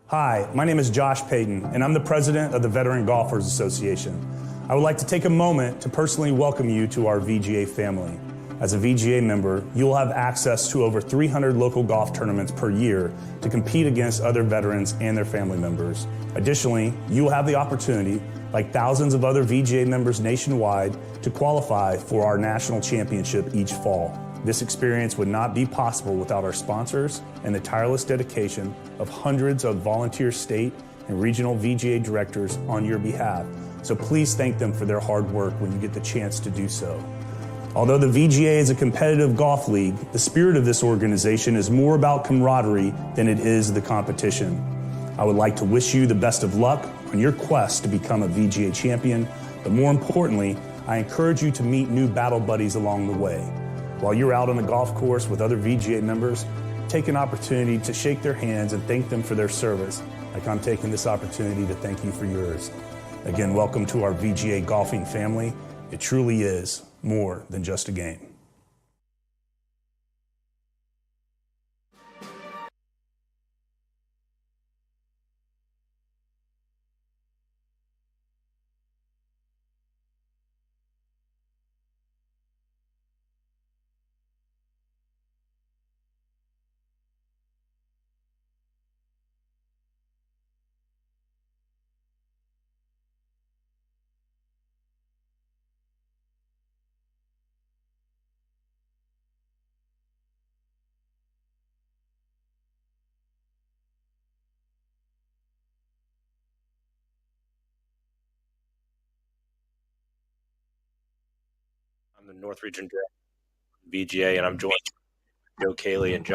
Hi, my name is Josh Payton, and I'm the president of the Veteran Golfers Association. I would like to take a moment to personally welcome you to our VGA family. As a VGA member, you will have access to over 300 local golf tournaments per year to compete against other veterans and their family members. Additionally, you will have the opportunity, like thousands of other VGA members nationwide, to qualify for our national championship each fall. This experience would not be possible without our sponsors and the tireless dedication of hundreds of volunteer state and regional VGA directors on your behalf. So please thank them for their hard work when you get the chance to do so. Although the VGA is a competitive golf league, the spirit of this organization is more about camaraderie than it is the competition. I would like to wish you the best of luck on your quest to become a VGA champion, but more importantly, I encourage you to meet new battle buddies along the way. While you're out on the golf course with other VGA members, take an opportunity to shake their hands and thank them for their service, like I'm taking this opportunity to thank you for yours. Again, welcome to our VGA golfing family. It truly is more than just a game. I'm the North Region Director of VGA, and I'm joined by Joe Cayley and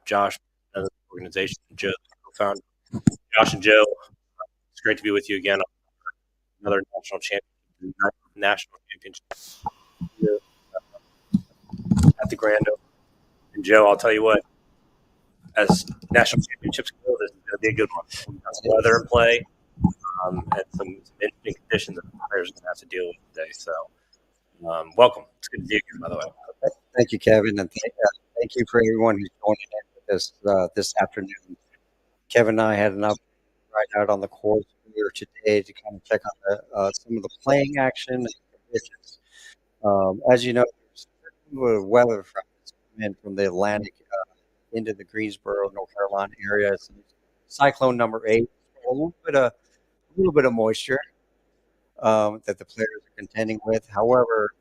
Josh, another organization, Joe, co-founder. Josh and Joe, it's great to be with you again on another national championship here at the Grand Oak. And Joe, I'll tell you what, as national championships go, this is going to be a good one. We've got some weather in play and some interesting conditions that the players are going to have to deal with today. So, welcome. It's good to see you again, by the way. Thank you, Kevin, and thank you for everyone who's joining in with us this afternoon. Kevin and I had an opportunity right out on the course earlier today to kind of check on some of the playing action and conditions. As you know, there's weather fronts coming in from the Atlantic into the Greensboro, North Carolina area. It's cyclone number 8, a little bit of moisture that the players are contending with. However,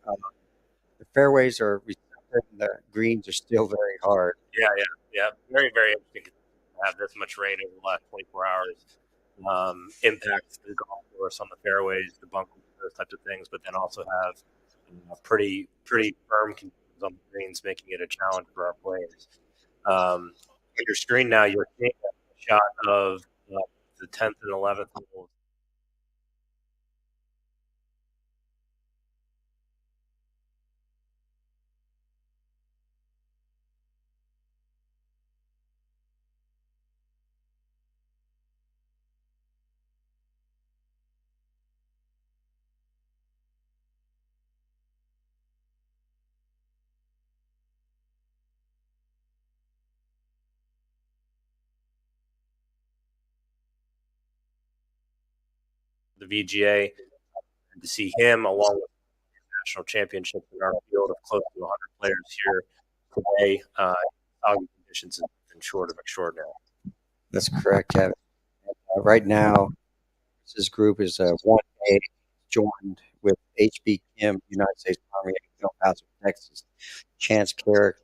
the fairways are receptive and the greens are still very hard. Yeah. Very, very interesting to have this much rain over the last 24 hours. Impacts the golf course on the fairways, the bunkers, those types of things, but then also have pretty firm conditions on the greens, making it a challenge for our players. On your screen now, you're seeing a shot of the 10th and 11th holes. The VGA, and to see him along with the national championship in our field of close to 100 players here today, conditions have been short of extraordinary. That's correct, Kevin. Right now, this group is 1A joined with HB Kim, United States Army, El Paso, Texas, Chance Carrick,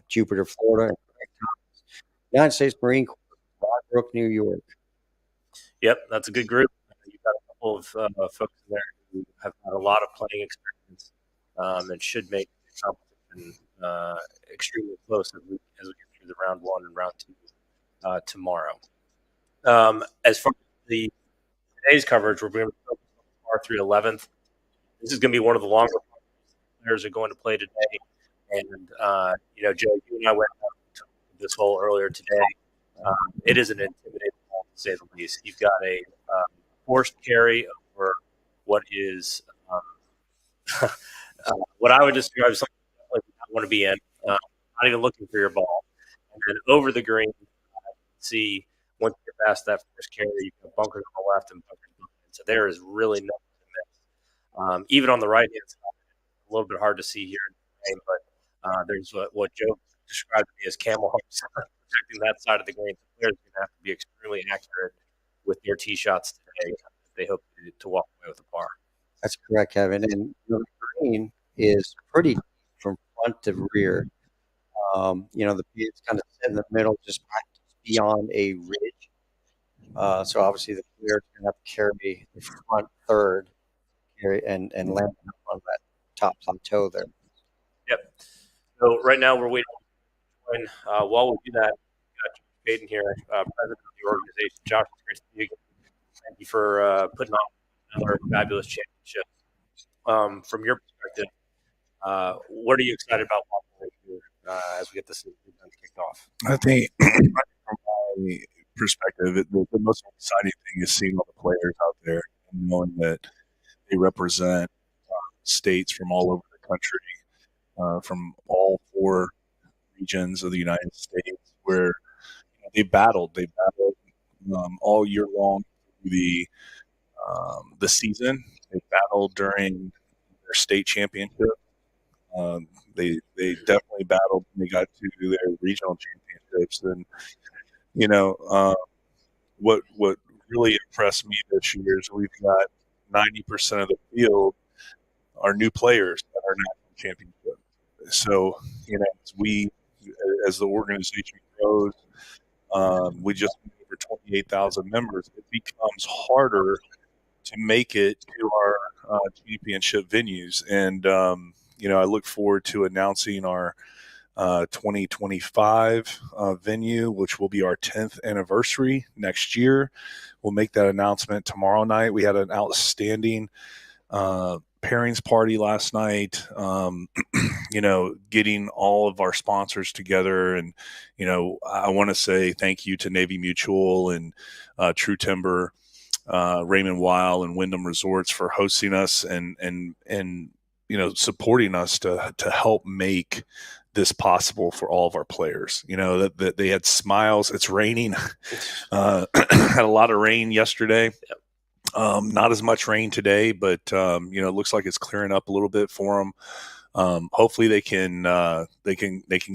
Jupiter, Florida, and Greg Thomas, United States Marine Corps, Brook, New York. Yep, that's a good group. You've got a couple of folks in there who have had a lot of playing experience and should make the competition extremely close as we get through the round 1 and round 2 tomorrow. As far as today's coverage, we're going to focus on par 3 11th. This is going to be one of the longer players are going to play today. And, Joe, you and I went out to this hole earlier today. It is an intimidating hole, to say the least. You've got a forced carry over what is what I would describe as something you definitely not want to be in, not even looking for your ball. And then over the green, see once you get past that first carry, you've got bunkers on the left and bunkers behind. So there is really nothing to miss. Even on the right hand side, a little bit hard to see here in the game, but there's what Joe described to me as camel humps protecting that side of the green. The players are going to have to be extremely accurate with their tee shots today if they hope to walk away with a par. That's correct, Kevin. And the green is pretty deep from front to rear. The pin's kind of set in the middle, just beyond a ridge. So obviously the player's going to have to carry the front third and land on that top plateau there. Yep. So right now we're waiting on join. While we do that, we've got Josh Payton here, president of the organization. Josh, it's great to see you again. Thank you for putting on another fabulous championship. From your perspective, what are you excited about as we get this event kicked off? I think from my perspective, the most exciting thing is seeing all the players out there and knowing that they represent states from all over the country, from all 4 regions of the United States, where they battled all year long through the season. They battled during their state championship. They definitely battled when they got to their regional championships. And what really impressed me this year is we've got 90% of the field are new players at our national championship. So as the organization grows, we just over 28,000 members. It becomes harder to make it to our championship venues. And, I look forward to announcing our 2025 venue, which will be our 10th anniversary next year. We'll make that announcement tomorrow night. We had an outstanding pairings party last night, getting all of our sponsors together. And, I want to say thank you to Navy Mutual and True Timber, Raymond Weil and Wyndham Resorts for hosting us and supporting us to help make this possible for all of our players. That they had smiles. It's raining. Had a lot of rain yesterday. Not as much rain today, but it looks like it's clearing up a little bit for them. Hopefully they can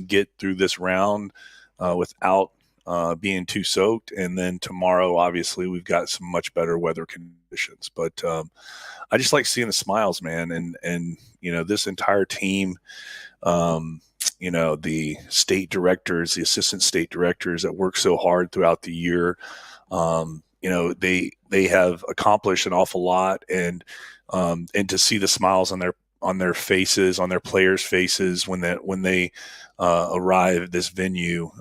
get through this round without being too soaked. And then tomorrow, obviously, we've got some much better weather conditions. But I just like seeing the smiles, man. And this entire team, the state directors, the assistant state directors that work so hard throughout the year, they have accomplished an awful lot, and to see the smiles on their faces, on their players' faces when they arrive at this venue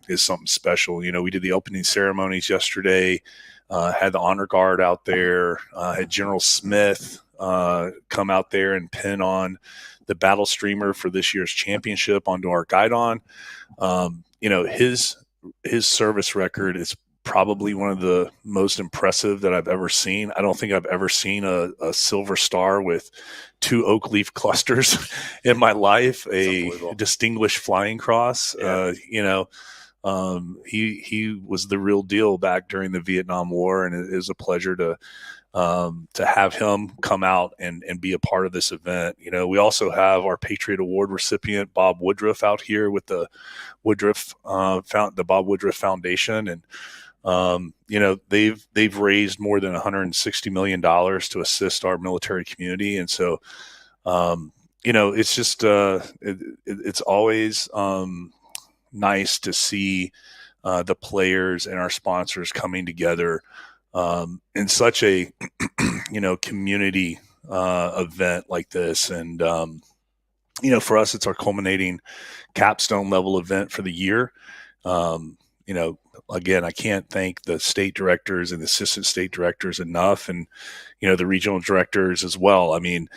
is something special. We did the opening ceremonies yesterday, had the honor guard out there, had General Smith come out there and pin on the battle streamer for this year's championship onto our guidon. His service record is probably one of the most impressive that I've ever seen. I don't think I've ever seen a silver star with 2 oak leaf clusters in my life, a distinguished flying cross. Yeah. He was the real deal back during the Vietnam War, and it is a pleasure to have him come out and be a part of this event. We also have our Patriot Award recipient, Bob Woodruff, out here with the Bob Woodruff Foundation. And, they've raised more than $160 million to assist our military community. And so, it's just, it's always, nice to see, the players and our sponsors coming together, in such a, community, event like this. And, for us, it's our culminating capstone level event for the year. Again, I can't thank the state directors and the assistant state directors enough, and, the regional directors as well. I mean,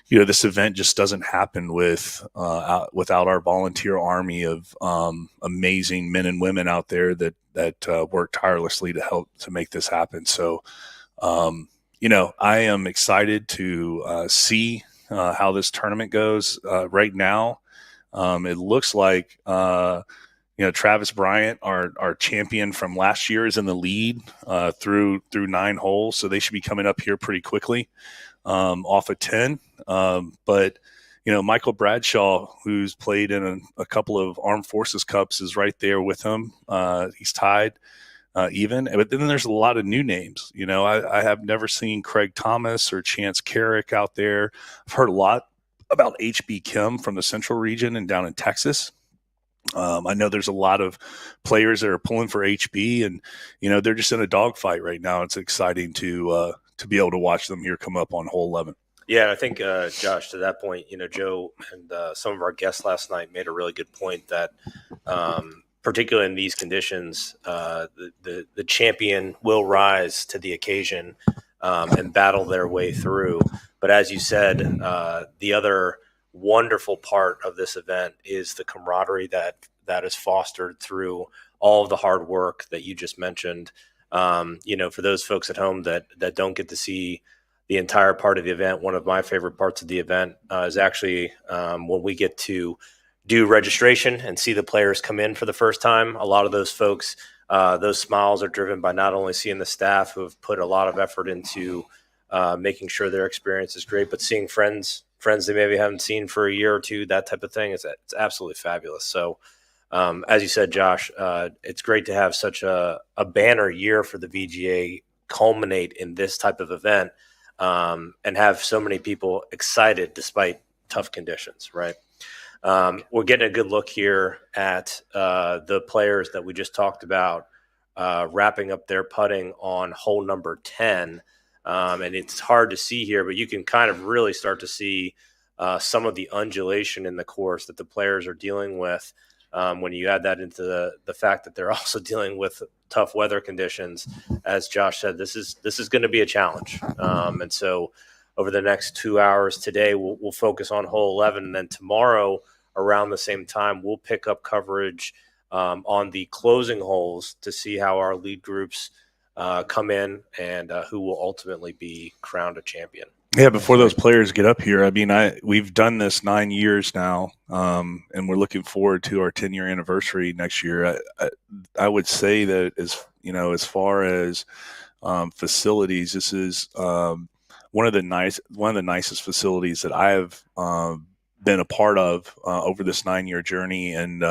this event just doesn't happen without our volunteer army of amazing men and women out there that work tirelessly to help to make this happen. So, I am excited to see how this tournament goes. Right now, it looks like Travis Bryant, our champion from last year, is in the lead through 9 holes, so they should be coming up here pretty quickly off of 10. But Michael Bradshaw, who's played in a couple of Armed Forces Cups, is right there with him. He's tied even. But then there's a lot of new names. I have never seen Craig Thomas or Chance Carrick out there. I've heard a lot about HB Kim from the Central region and down in Texas. I know there's a lot of players that are pulling for HB, and they're just in a dogfight right now. It's exciting to be able to watch them here come up on hole 11. Yeah, and I think Josh, to that point, Joe and some of our guests last night made a really good point that, particularly in these conditions, the champion will rise to the occasion and battle their way through. But as you said, the other wonderful part of this event is the camaraderie that is fostered through all of the hard work that you just mentioned. For those folks at home that don't get to see the entire part of the event, one of my favorite parts of the event is actually when we get to do registration and see the players come in for the first time. A lot of those folks, those smiles are driven by not only seeing the staff who have put a lot of effort into making sure their experience is great, but seeing friends they maybe haven't seen for a year or two, that type of thing. It's absolutely fabulous. So as you said, Josh, it's great to have such a banner year for the VGA culminate in this type of event and have so many people excited despite tough conditions, right? We're getting a good look here at the players that we just talked about wrapping up their putting on hole number 10. And it's hard to see here, but you can kind of really start to see some of the undulation in the course that the players are dealing with when you add that into the fact that they're also dealing with tough weather conditions. As Josh said, this is going to be a challenge. And so over the next 2 hours today, we'll focus on hole 11. And then tomorrow around the same time, we'll pick up coverage on the closing holes to see how our lead groups come in and who will ultimately be crowned a champion. Yeah, before those players get up here, I mean, we've done this 9 years now, and we're looking forward to our 10-year anniversary next year. I would say that as far as facilities, this is one of the nicest facilities that I have been a part of over this 9-year journey, and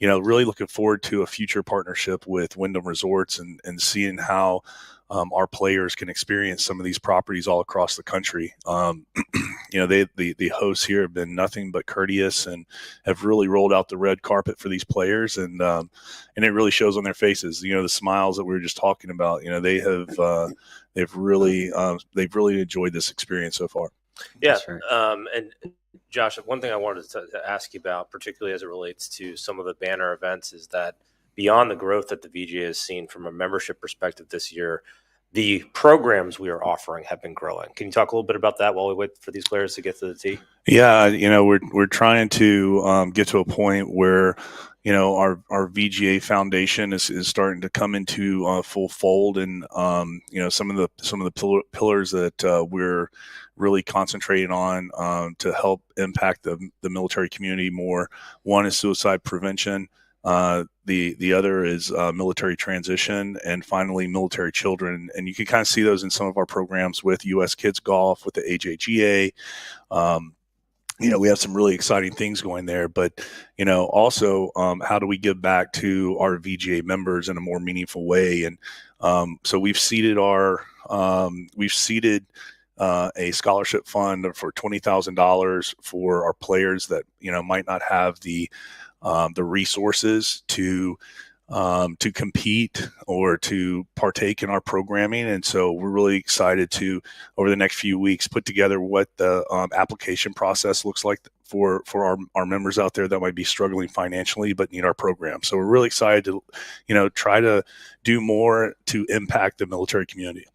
really looking forward to a future partnership with Wyndham Resorts and seeing how our players can experience some of these properties all across the country. The hosts here have been nothing but courteous and have really rolled out the red carpet for these players, and it really shows on their faces. The smiles that we were just talking about. They've really enjoyed this experience so far. Yeah, right. And Josh, one thing I wanted to ask you about, particularly as it relates to some of the banner events, is that beyond the growth that the VGA has seen from a membership perspective this year, the programs we are offering have been growing. Can you talk a little bit about that while we wait for these players to get to the tee? Yeah, we're trying to get to a point where our VGA Foundation is starting to come into full fold, and some of the pillars that we're really concentrating on to help impact the military community more. One is suicide prevention. The other is military transition, and finally military children. And you can kind of see those in some of our programs with U.S. Kids Golf, with the AJGA. We have some really exciting things going there, but also how do we give back to our VGA members in a more meaningful way? And so we've seeded a scholarship fund for $20,000 for our players that might not have the resources to compete or to partake in our programming. And so we're really excited to, over the next few weeks, put together what the application process looks like for our members out there that might be struggling financially but need our program. So we're really excited to try to do more to impact the military community.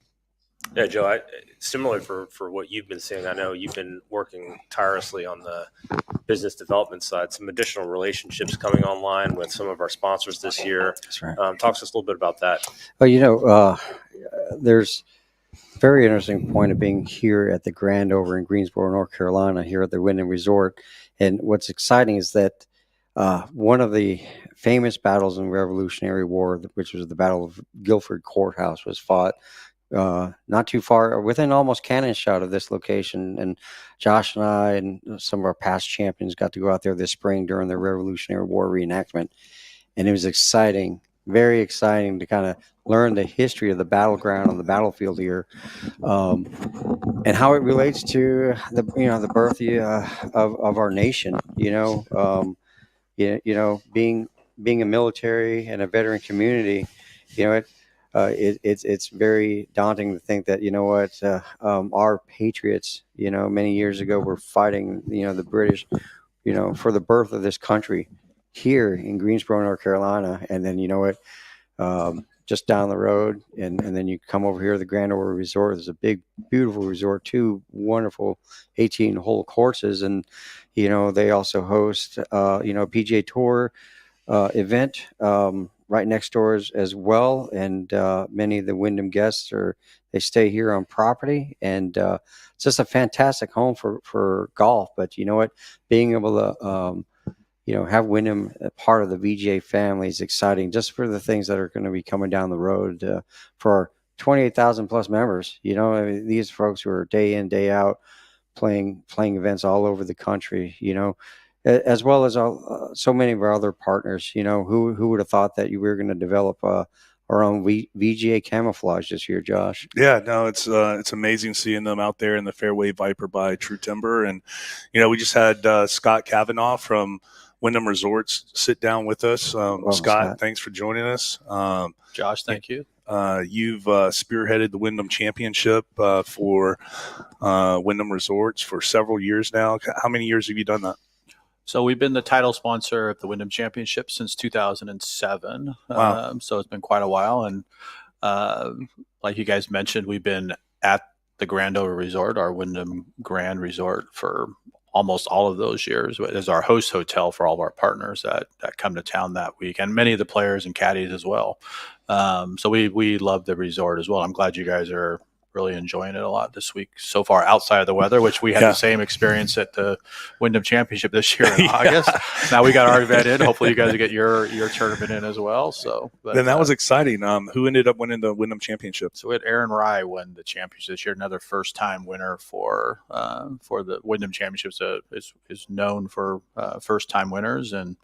Yeah, Joe, similar for what you've been seeing, I know you've been working tirelessly on the business development side, some additional relationships coming online with some of our sponsors this year. That's right. Talk to us a little bit about that. Well, there's a very interesting point of being here at the Grand over in Greensboro, North Carolina, here at the Wyndham Resort. And what's exciting is that One of the famous battles in the Revolutionary War, which was the Battle of Guilford Courthouse, was fought not too far, within almost cannon shot of this location. And Josh and I and some of our past champions got to go out there this spring during the Revolutionary War reenactment. And it was exciting, very exciting to kind of learn the history of the battleground on the battlefield here, and how it relates to the birth of our nation. Being a military and a veteran community, it's very daunting to think that our patriots, many years ago were fighting, the British, for the birth of this country here in Greensboro, North Carolina. And then, just down the road, and then you come over here to the Grand Over Resort. There's a big, beautiful resort, 2 wonderful 18-hole courses. And, they also host, PGA Tour event right next door as well. And many of the Wyndham guests they stay here on property. And it's just a fantastic home for golf. But you know what? Being able to have Wyndham part of the VGA family is exciting, just for the things that are going to be coming down the road for our 28,000 plus members. These folks who are day in, day out playing events all over the country, as well as so many of our other partners. Who would have thought that we were going to develop our own VGA camouflage this year, Josh? Yeah, no, it's amazing seeing them out there in the Fairway Viper by True Timber. And, we just had Scott Kavanaugh from Wyndham Resorts sit down with us. Scott, thanks for joining us. Josh, thank you. You've spearheaded the Wyndham Championship for Wyndham Resorts for several years now. How many years have you done that? So we've been the title sponsor of the Wyndham Championship since 2007. Wow. So it's been quite a while. And like you guys mentioned, we've been at the Grand Over Resort, our Wyndham Grand Resort, for almost all of those years as our host hotel for all of our partners that come to town that week, and many of the players and caddies as well. So we love the resort as well. I'm glad you guys are really enjoying it a lot this week so far, outside of the weather, which we had the same experience at the Wyndham Championship this year in August. Now we got our event in. Hopefully you guys will get your tournament in as well. So then that was exciting. Who ended up winning the Wyndham Championship? So we had Aaron Rye win the championship this year, another first-time winner for the Wyndham Championship. Is known for first-time winners, and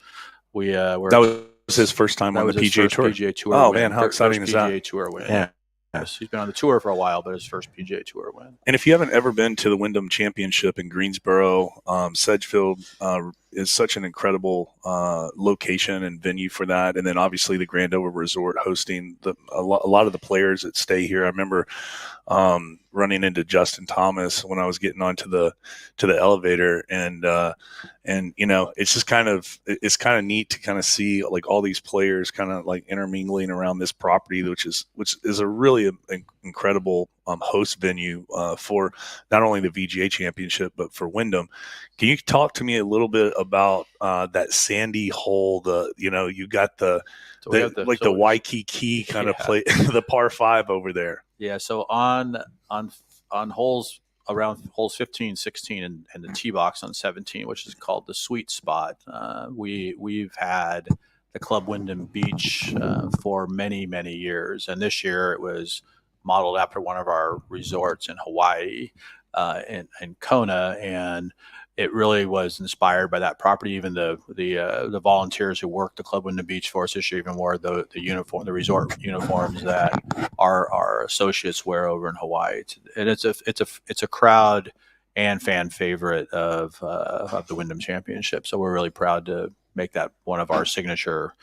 that was his first time on the PGA Tour. PGA Tour. Oh win. Man, how exciting is that? PGA Tour win. Yeah. Yes, he's been on the tour for a while, but his first PGA Tour win. And if you haven't ever been to the Wyndham Championship in Greensboro, Sedgefield is such an incredible location and venue for that. And then obviously the Grand Over Resort hosting a lot of the players that stay here. I remember running into Justin Thomas when I was getting onto the elevator, and it's just kind of neat to kind of see like all these players kind of like intermingling around this property, which is a really incredible host venue for not only the VGA Championship but for Wyndham. Can you talk to me a little bit about that sandy hole? You got the Waikiki kind of play, the par 5 over there. Yeah, so on holes around holes 15, 16, and the tee box on 17, which is called the sweet spot, we've had the Club Wyndham Beach for many, many years, and this year it was modeled after one of our resorts in Hawaii, in Kona, and it really was inspired by that property. Even the volunteers who worked the Club Wyndham Beach for us this year even wore the resort uniforms that our associates wear over in Hawaii. And it's a crowd and fan favorite of the Wyndham Championship. So we're really proud to make that one of our signature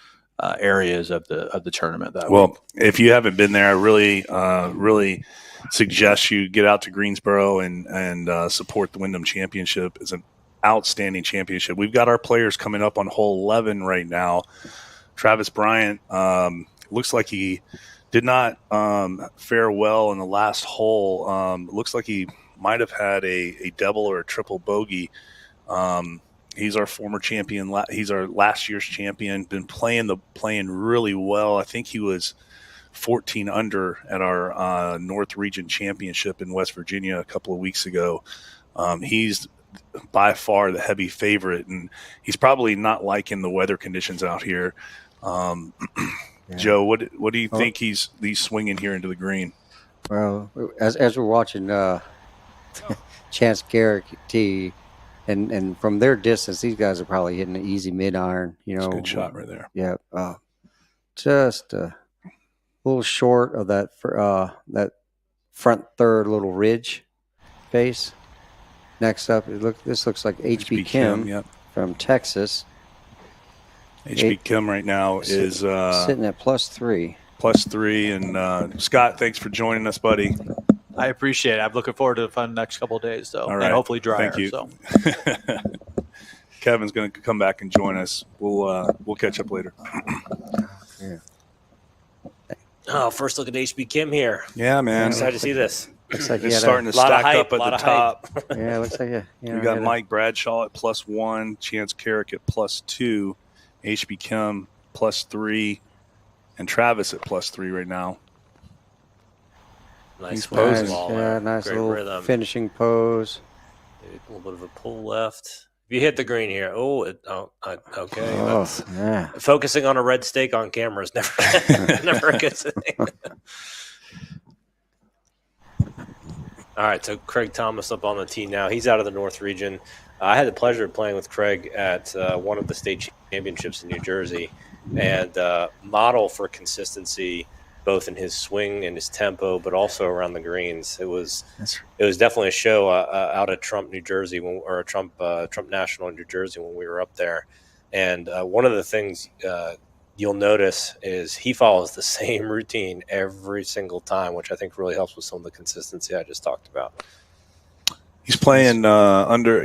areas of the tournament. Week. If you haven't been there, I really suggest you get out to Greensboro and support the Wyndham Championship. It's an outstanding championship. We've got our players coming up on hole 11 right now. Travis Bryant looks like he did not fare well in the last hole. Looks like he might have had a double or a triple bogey. He's our former champion. He's our last year's champion. Been playing really well. I think he was 14 under at our North Region Championship in West Virginia a couple of weeks ago. He's by far the heavy favorite, and he's probably not liking the weather conditions out here. Joe, what do you think he's swinging here into the green? Well, as we're watching Chance Garrick tee, and from their distance, these guys are probably hitting an easy mid iron. You know, good shot right there. Yeah, just a little short of that that front third little ridge face. Next up, this looks like HB Kim from Texas. HB Kim right now is sitting at +3. +3, and Scott, thanks for joining us, buddy. I appreciate it. I'm looking forward to the fun next couple of days, though, All right. and hopefully drier. Thank you. So. Kevin's going to come back and join us. We'll catch up later. Yeah. Oh, first look at HB Kim here. Yeah, man. I'm excited to see this. Looks like it's starting to stack up at the top. Yeah, it looks like we got Mike Bradshaw at +1, Chance Carrick at +2, HB Kim +3, and Travis at +3 right now. Nice posing. ball. Yeah, nice Great little rhythm. finishing pose. A little bit of a pull left. If you hit the green here, okay. Oh, yeah. Focusing on a red stake on camera is never a good thing. All right, so Craig Thomas up on the tee now. He's out of the North region. I had the pleasure of playing with Craig at one of the state championships in New Jersey, and model for consistency, both in his swing and his tempo, but also around the greens. It was definitely a show out at Trump, New Jersey, Trump National in New Jersey when we were up there. And one of the things you'll notice is he follows the same routine every single time, which I think really helps with some of the consistency I just talked about. He's playing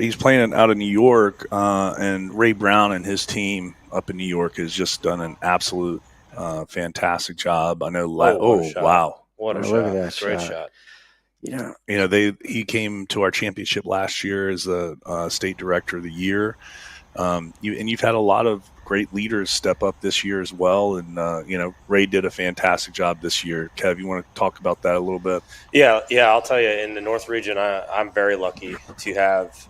he's playing out of New York, and Ray Brown and his team up in New York has just done an absolute fantastic job. I know. Wow! What a shot! Look at that Great shot. He came to our championship last year as the state director of the year. You've had a lot of great leaders step up this year as well, and Ray did a fantastic job this year. Kev, you want to talk about that a little bit? Yeah. I'll tell you, in the North region, I'm very lucky to have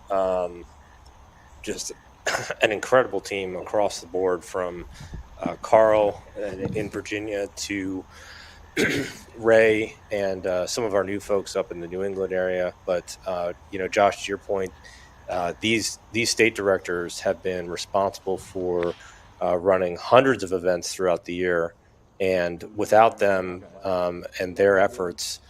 just an incredible team across the board, from Carl in Virginia to Ray and some of our new folks up in the New England area. But Josh, to your point, these state directors have been responsible for running hundreds of events throughout the year, and without them and their efforts,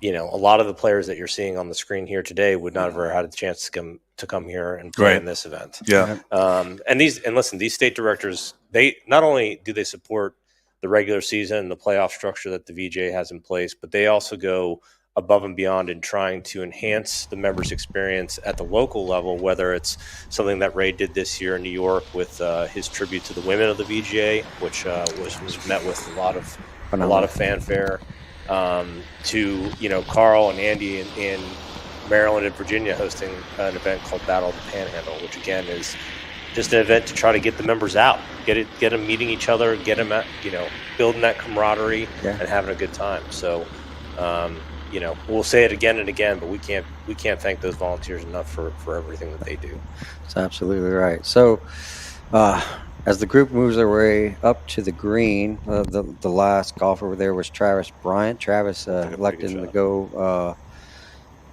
a lot of the players that you're seeing on the screen here today would not have ever had a chance to come here and play in this event. Yeah. And listen, these state directors, they not only do they support the regular season and the playoff structure that the VGA has in place, but they also go above and beyond in trying to enhance the members' experience at the local level, whether it's something that Ray did this year in New York with his tribute to the women of the VGA, which was met with a lot of fanfare, to Carl and Andy in Maryland and Virginia hosting an event called Battle of the Panhandle, which again is just an event to try to get the members out, get them meeting each other, get them at, building that camaraderie and having a good time. So. We'll say it again and again, but we can't thank those volunteers enough for everything that they do. That's absolutely right. So, as the group moves their way up to the green, the last golfer over there was Travis Bryant. Travis elected to go,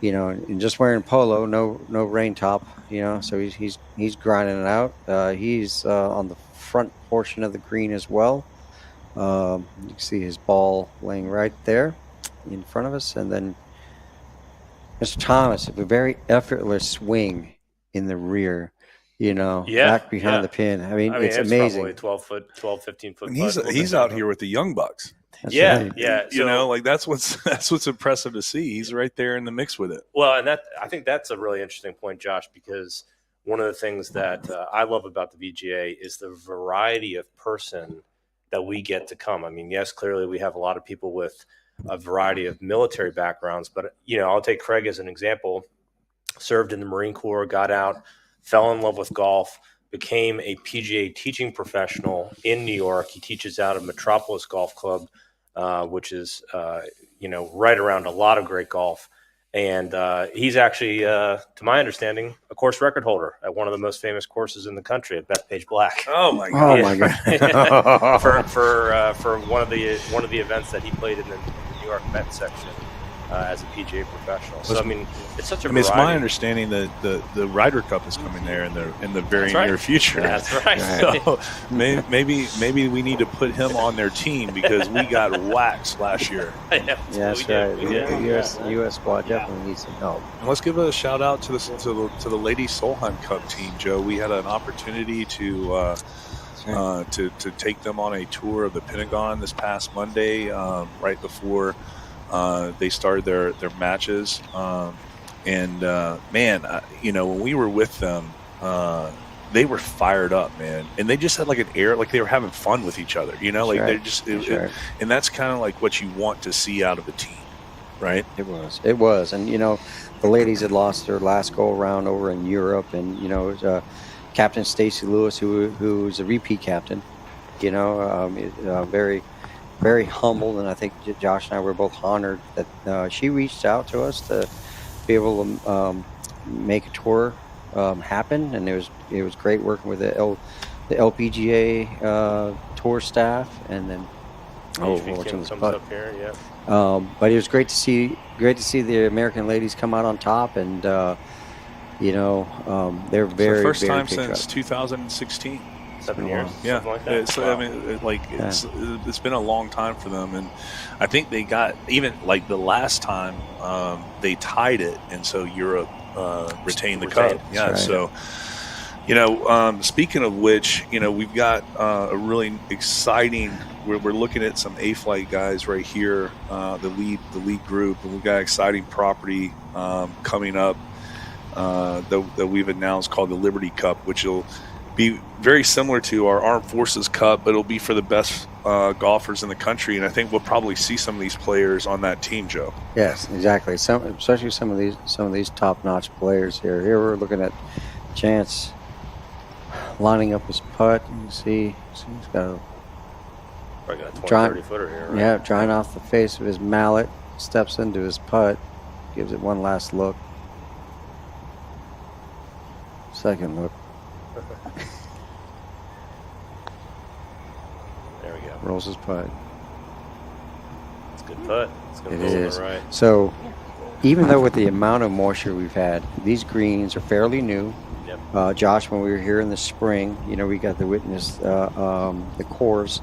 and just wearing polo, no rain top, so he's grinding it out. He's on the front portion of the green as well. You can see his ball laying right there in front of us, and then Mr. Thomas, a very effortless swing in the rear, back behind the pin. I mean, it's amazing. Probably 12, 15 foot. And he's out here with the young bucks. That's right. That's what's impressive to see. He's right there in the mix with it. Well, and I think that's a really interesting point, Josh, because one of the things that I love about the VGA is the variety of person that we get to come. I mean, yes, clearly we have a lot of people with a variety of military backgrounds, but I'll take Craig as an example. Served in the Marine Corps, got out, fell in love with golf, became a PGA teaching professional in New York. He teaches out of Metropolis Golf Club, which is right around a lot of great golf. And he's actually, to my understanding, a course record holder at one of the most famous courses in the country at Bethpage Black. Oh my God! Oh my God! for one of the events that he played in the New York Met section as a PGA professional. So I mean, it's such a it's variety. my understanding that the Ryder Cup is coming there in the very near future. That's right. So maybe we need to put him on their team because we got waxed last year. Yeah, That's right. The U.S. squad definitely needs some help. And let's give a shout out to the Ladies Solheim Cup team, Joe. We had an opportunity to take them on a tour of the Pentagon this past Monday, right before they started their matches. When we were with them, they were fired up, man, and they just had like an air, like they were having fun with each other. You know, like they're just, and that's kind of like what you want to see out of a team, right? It was, and the ladies had lost their last go around over in Europe, and Captain Stacy Lewis, who's a repeat captain, very, very humbled, and I think Josh and I were both honored that she reached out to us to be able to make a tour happen, and it was great working with the LPGA tour staff, and then comes up here, yeah. But it was great to see the American ladies come out on top, and they're very, it's the first very time since patriotic. 2016. 7 years, Yeah, something like that. I mean, it's been a long time for them, and I think they got even like the last time they tied it, and so Europe retained the cup. Yeah, right. so speaking of which, we've got a really exciting. We're looking at some A-flight guys right here, the lead group, and we've got an exciting property coming up that we've announced called the Liberty Cup, which will be very similar to our Armed Forces Cup, but it'll be for the best golfers in the country, and I think we'll probably see some of these players on that team, Joe. Yes, exactly. Especially some of these top-notch players here. Here we're looking at Chance lining up his putt. You can see he's got Probably got a 20-30 footer here, right? Yeah, drying off the face of his mallet, steps into his putt, gives it one last look. Second look. There we go. Rolls his putt. It's a good putt. It's going to It go is. right. So, even though with the amount of moisture we've had, these greens are fairly new. Yep. Josh, when we were here in the spring, we got to witness the course,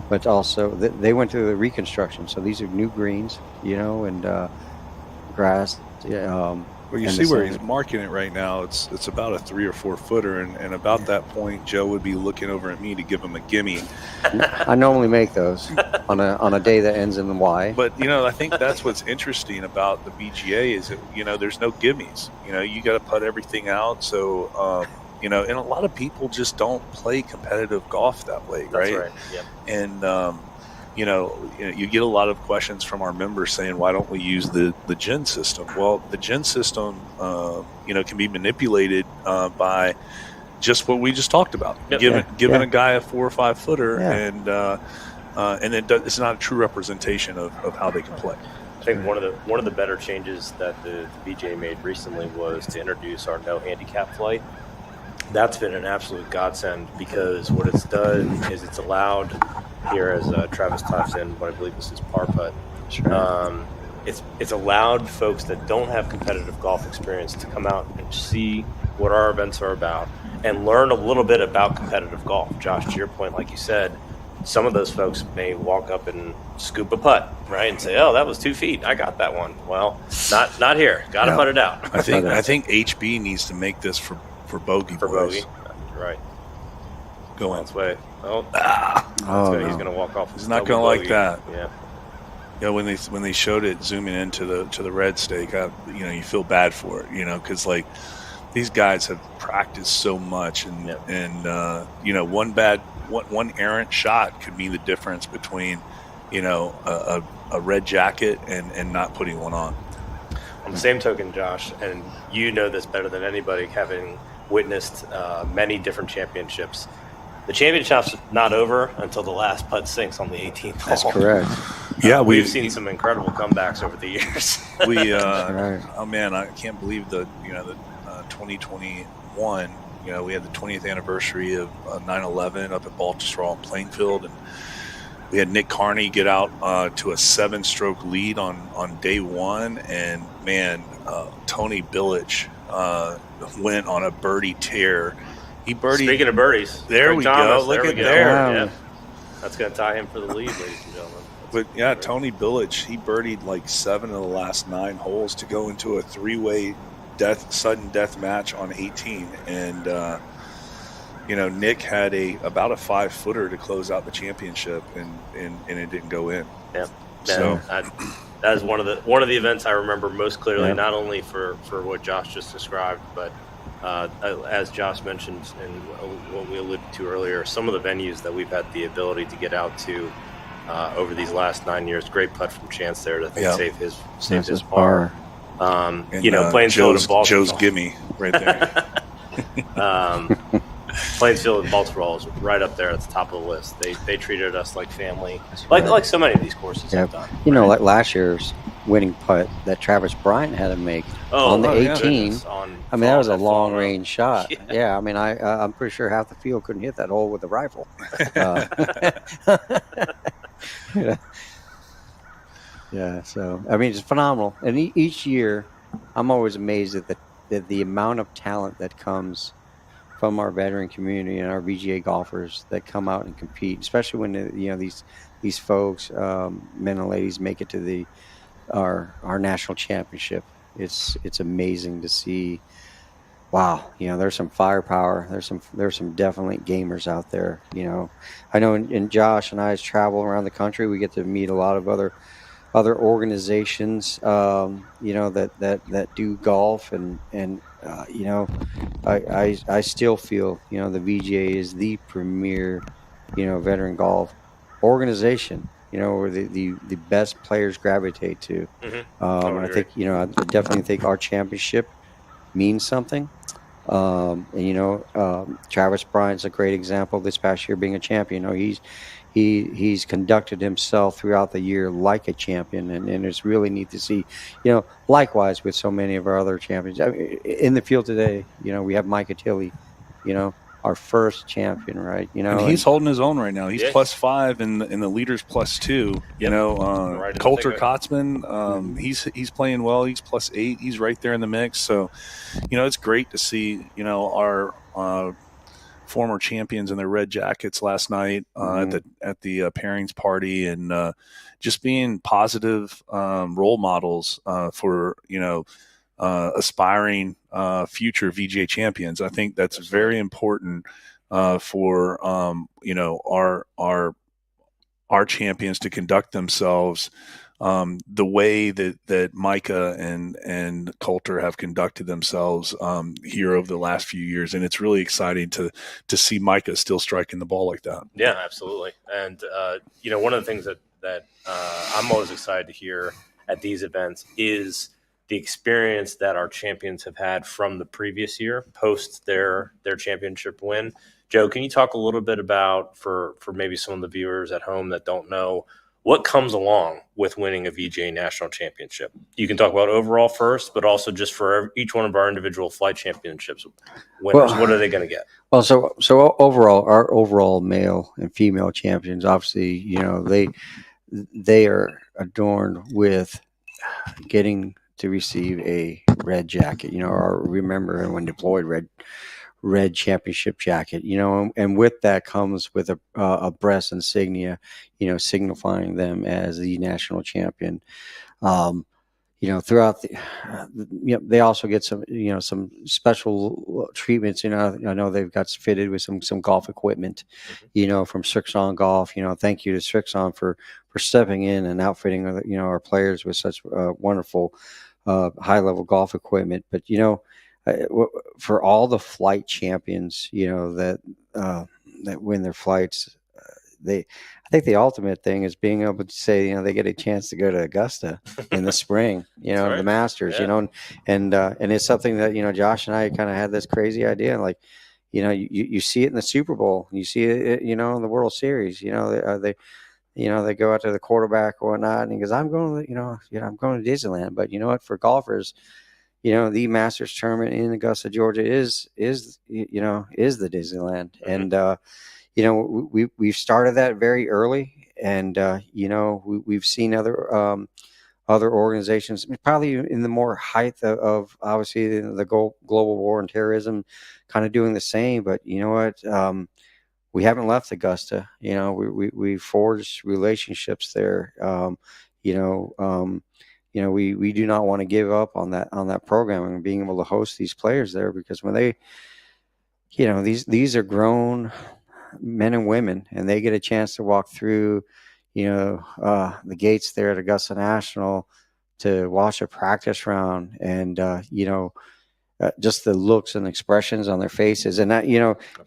but also they went through the reconstruction. So these are new greens, and grass. Well, you see where he's marking it right now. It's about a 3 or 4 footer, and about that point, Joe would be looking over at me to give him a gimme. I normally make those on a day that ends in Y. But I think that's what's interesting about the VGA is that there's no gimmies. You got to put everything out. So and a lot of people just don't play competitive golf that way, right? That's right. Yep. And you get a lot of questions from our members saying, why don't we use the GEN system? Well, the GEN system, can be manipulated by just what we just talked about. Yep. Giving a guy a 4 or 5 footer, Yeah. and it's not a true representation of how they can play. I think one of the better changes that the VGA made recently was to introduce our no handicap flight. That's been an absolute godsend because what it's done is it's allowed here as Travis types in what I believe is his par putt. Sure. It's allowed folks that don't have competitive golf experience to come out and see what our events are about and learn a little bit about competitive golf. Josh, to your point, like you said, some of those folks may walk up and scoop a putt, right, and say, "Oh, that was 2 feet. I got that one." Well, not here. Got to putt it out. I think HB needs to make this for bogey. For boys. bogey, right? Go on. That's way. Oh, no. he's going to walk off. He's not going to like that. Yeah. When they showed it zooming into the red stake, you feel bad for it, because like these guys have practiced so much, and one errant shot could be the difference between a red jacket and not putting one on. On the same token, Josh, and you know this better than anybody, having witnessed many different championships. The championship's not over until the last putt sinks on the 18th hole. That's correct. Yeah, we've seen some incredible comebacks over the years. Right. Oh man, I can't believe the 2021. We had the 20th anniversary of 9/11 up at Baltusrol and Plainfield, and we had Nick Carney get out to a 7-stroke lead on day one, and man, Tony Billich went on a birdie tear. He birdied. Speaking of birdies, there Greg we Thomas, go. Look there at we go. there. Wow. Yeah. That's going to tie him for the lead, ladies and gentlemen. But yeah, Tony Billich, he birdied like 7 of the last 9 holes to go into a 3-way sudden death match on 18, and Nick had about a 5-footer to close out the championship, and it didn't go in. Yeah, so that is one of the events I remember most clearly, Yeah. not only for what Josh just described, but as Josh mentioned and what we alluded to earlier, some of the venues that we've had the ability to get out to over these last 9 years. Great putt from Chance there to save his par. And, Plainfield and Baltimore. Joe's gimme right there. Plainfield and Baltimore is right up there at the top of the list. They treated us like family, like so many of these courses have done. Like last year's winning putt that Travis Bryant had to make on the 18. That was a long range shot. Yeah, I'm pretty sure half the field couldn't hit that hole with a rifle. Yeah, so it's phenomenal. And each year, I'm always amazed at the amount of talent that comes from our veteran community and our VGA golfers that come out and compete, especially when these folks, men and ladies, make it to our national championship. It's amazing to see. Wow, there's some firepower. There's some definitely gamers out there. I know in Josh and I's travel around the country, we get to meet a lot of other organizations, that do golf, and I still feel the VGA is the premier veteran golf organization, where the best players gravitate to. I think I definitely think our championship means something. Travis Bryant's a great example this past year being a champion. He's conducted himself throughout the year like a champion, and it's really neat to see. Likewise with so many of our other champions. In the field today, we have Micah Tilley, our first champion, right? And he's holding his own right now. He's +5 in the leaders +2. Right Coulter Kotzman, he's playing well. He's +8. He's right there in the mix. So, it's great to see our former champions in their red jackets last night at the pairings party, and just being positive role models for aspiring future VGA champions. I think that's very important for our champions to conduct themselves the way that Micah and Coulter have conducted themselves here over the last few years, and it's really exciting to see Micah still striking the ball like that. Yeah, absolutely. And one of the things that I'm always excited to hear at these events is the experience that our champions have had from the previous year post their championship win. Joe, can you talk a little bit about, for maybe some of the viewers at home that don't know, what comes along with winning a VGA national championship? You can talk about overall first, but also just for each one of our individual flight championships winners, what are they going to get? Well, so overall, our overall male and female champions, obviously, they are adorned with getting to receive a red jacket, or remember when deployed red championship jacket, and with that comes with a breast insignia, signifying them as the national champion. Throughout they also get some special treatments. I know they've got fitted with some golf equipment, from Strixon Golf. Thank you to Strixon for stepping in and outfitting our players with such wonderful high level golf equipment. But for all the flight champions, that win their flights, I think the ultimate thing is being able to say, they get a chance to go to Augusta in the spring, right. the Masters, and it's something that, Josh and I kind of had this crazy idea, like, you see it in the Super Bowl, you see it, in the World Series, they go out to the quarterback or whatnot, and he goes, I'm going to, I'm going to Disneyland. But you know what, for golfers, the Masters tournament in Augusta, Georgia is the Disneyland. And, we've started that very early. And, we've seen other organizations, probably in the more height of obviously the global war on terrorism, kind of doing the same. But you know what? We haven't left Augusta. We forged relationships there. We do not want to give up on that program and being able to host these players there, because when they, these are grown men and women, and they get a chance to walk through, the gates there at Augusta National to watch a practice round, and just the looks and expressions on their faces, and that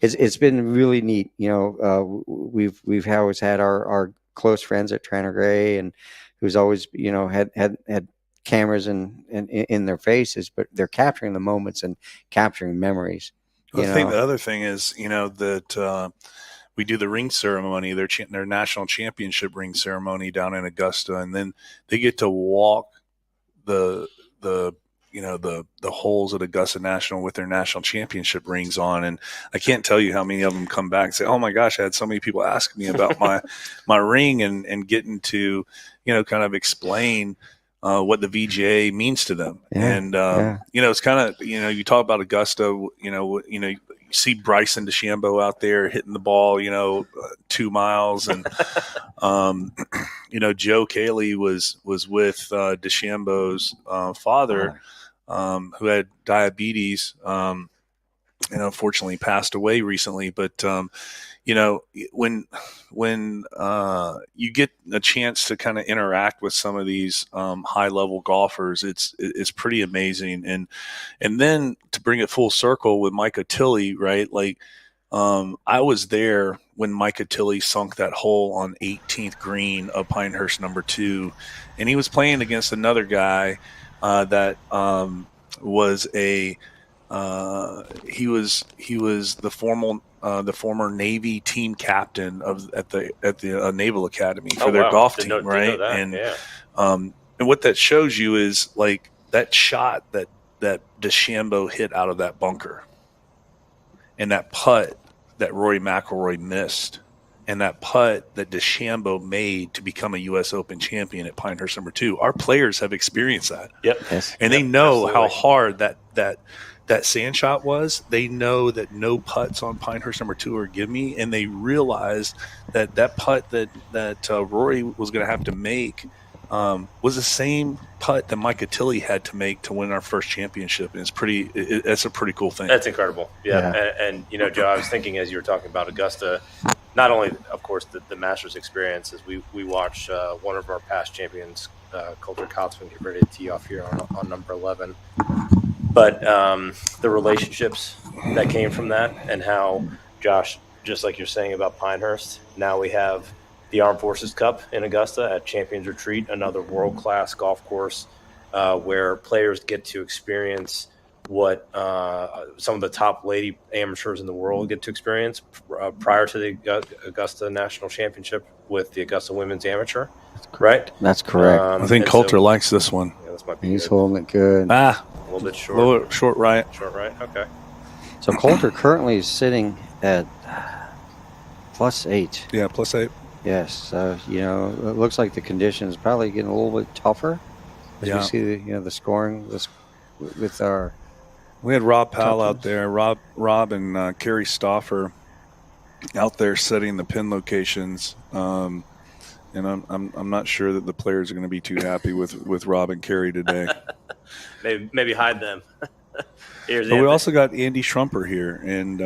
it's been really neat. We've always had our close friends at Trainer Gray, and who's always had cameras in their faces, but they're capturing the moments and capturing memories. I think the other thing is that we do the ring ceremony, their national championship ring ceremony down in Augusta, and then they get to walk the holes at Augusta National with their national championship rings on. And I can't tell you how many of them come back and say, oh my gosh, I had so many people ask me about my ring, and getting to, kind of explain what the VGA means to them. Yeah, and, it's kind of, you talk about Augusta, you see Bryson DeChambeau out there hitting the ball, 2 miles. And, Joe Cayley was with DeChambeau's father, who had diabetes, and unfortunately passed away recently. But, when you get a chance to kind of interact with some of these high level golfers, it's pretty amazing. And then to bring it full circle with Micah Tilley, right? Like, I was there when Micah Tilley sunk that hole on 18th green of Pinehurst number 2, and he was playing against another guy that was he was the former Navy team captain at the Naval Academy for their golf team, right? And what that shows you is like that shot that DeChambeau hit out of that bunker, and that putt that Rory McIlroy missed, and that putt that DeChambeau made to become a U.S. Open champion at Pinehurst number 2. Our players have experienced that. Yep. Yes. And they know how hard that sand shot was. They know that no putts on Pinehurst number 2 are gimme, and they realized that putt that Rory was going to have to make was the same putt that Micah Tilley had to make to win our first championship. And that's a pretty cool thing. That's incredible. Yeah. And Joe, I was thinking as you were talking about Augusta, not only, of course, the Masters experience, as we watched one of our past champions, Coulter Kotzman, get ready to tee off here on number 11. But the relationships that came from that, and how, Josh, just like you're saying about Pinehurst, now we have the Armed Forces Cup in Augusta at Champions Retreat, another world-class golf course where players get to experience what some of the top lady amateurs in the world get to experience prior to the Augusta National Championship with the Augusta Women's Amateur, right? That's correct. I think Coulter likes this one. Yeah, this might be He's holding it good. A little bit short. Short right. Short right, okay. So Coulter currently is sitting at +8. Yeah, +8. Yes, it looks like the conditions probably getting a little bit tougher as we see the scoring with our. We had Rob Powell out there, Rob and Kerry Stauffer out there setting the pin locations, and I'm not sure that the players are going to be too happy with Rob and Kerry today. maybe hide them. But we also got Andy Schrumper here, and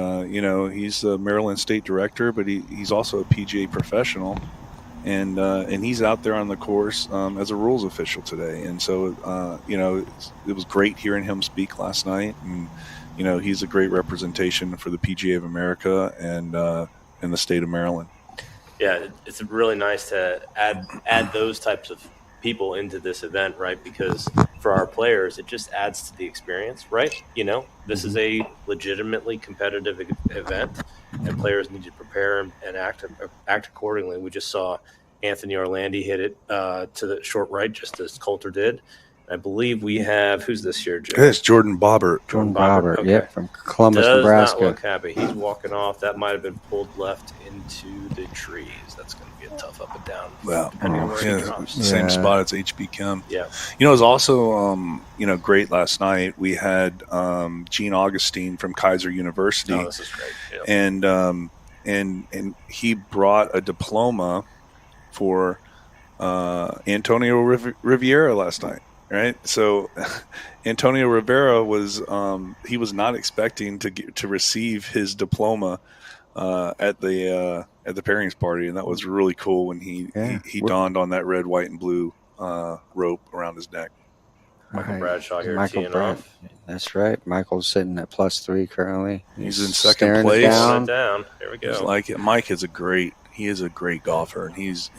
he's the Maryland State Director, but he's also a PGA professional, and he's out there on the course as a rules official today. And so it was great hearing him speak last night, and he's a great representation for the PGA of America and the state of Maryland. Yeah, it's really nice to add those types of people into this event, right? Because for our players, it just adds to the experience, right? This is a legitimately competitive event, and players need to prepare and act accordingly. We just saw Anthony Orlandi hit it to the short right, just as Coulter did. I believe we have, who's this year, Joe? It's Jordan Bobbert. Jordan Bobbert, Okay. yep, from Columbus, Does Nebraska. not look happy. He's walking off. That might have been pulled left into the trees. That's going to be a tough up and down. Well, depending on where he drops. same spot as HB Chem. Yeah. You know, it was also, great last night. We had Gene Augustine from Kaiser University. Oh, this is great. Yeah. And he brought a diploma for Antonio Riviera last night. Right, so Antonio Rivera was he was not expecting to receive his diploma at the pairings party, and that was really cool when he donned on that red, white, and blue rope around his neck. Michael Bradshaw here Michael teeing off. That's right. Michael's sitting at +3 currently. He's in second staring it place. down. Down. There we go. Just like it. Mike is a great golfer, and he's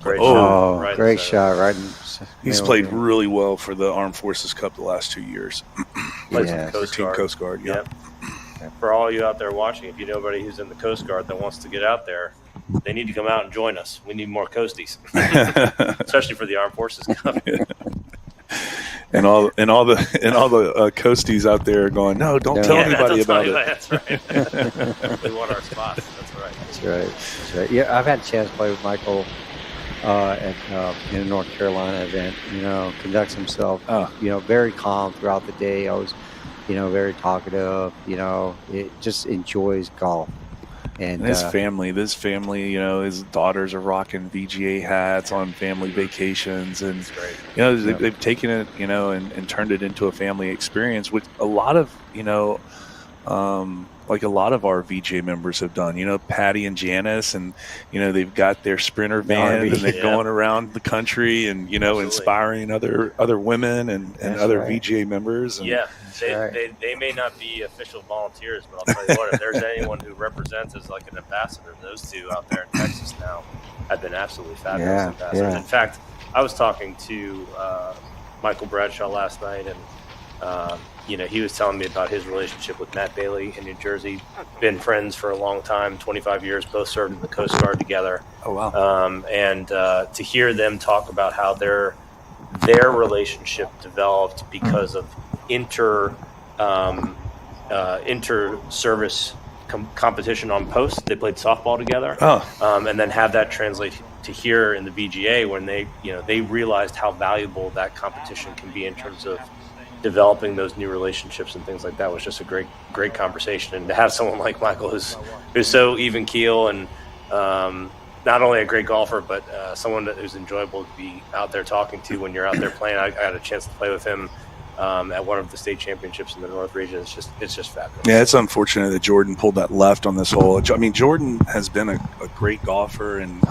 Great Oh, shot. Right great in the shot! Right. he's played really well for the Armed Forces Cup the last 2 years. Played Yeah. some Coast Team Guard. Coast Guard, yeah. Yep. For all you out there watching, if you know anybody who's in the Coast Guard that wants to get out there, they need to come out and join us. We need more coasties, especially for the Armed Forces Cup. And all the coasties out there are going, no, don't tell anybody about it. That's right. We want our spots. That's right. That's right. That's right. Yeah, I've had a chance to play with Michael at in a North Carolina event. Conducts himself, very calm throughout the day. Always, very talkative. It just enjoys golf. And his family, his daughters are rocking VGA hats on family vacations, and they've taken it, and turned it into a family experience, which a lot of like a lot of our VGA members have done. Patty and Janice, and they've got their Sprinter van, and they're going around the country, and Absolutely. inspiring other women and other right. VGA members. And, Yeah, right. they may not be official volunteers, but I'll tell you what, if there's anyone who represents as like an ambassador, those two out there in Texas now have been absolutely fabulous ambassadors. Yeah. In fact, I was talking to Michael Bradshaw last night, and he was telling me about his relationship with Matt Bailey in New Jersey. Been friends for a long time, 25 years, both served in the Coast Guard together. Oh wow! And to hear them talk about how their relationship developed because of inter-service competition on post. They played softball together, and then have that translate to here in the VGA when they realized how valuable that competition can be in terms of developing those new relationships and things like that. Was just a great conversation, and to have someone like Michael who's so even keel and not only a great golfer, but someone who's enjoyable to be out there talking to when you're out there playing. I got a chance to play with him at one of the state championships in the North region. It's just fabulous. Yeah, it's unfortunate that Jordan pulled that left on this hole. I mean, Jordan has been a great golfer, and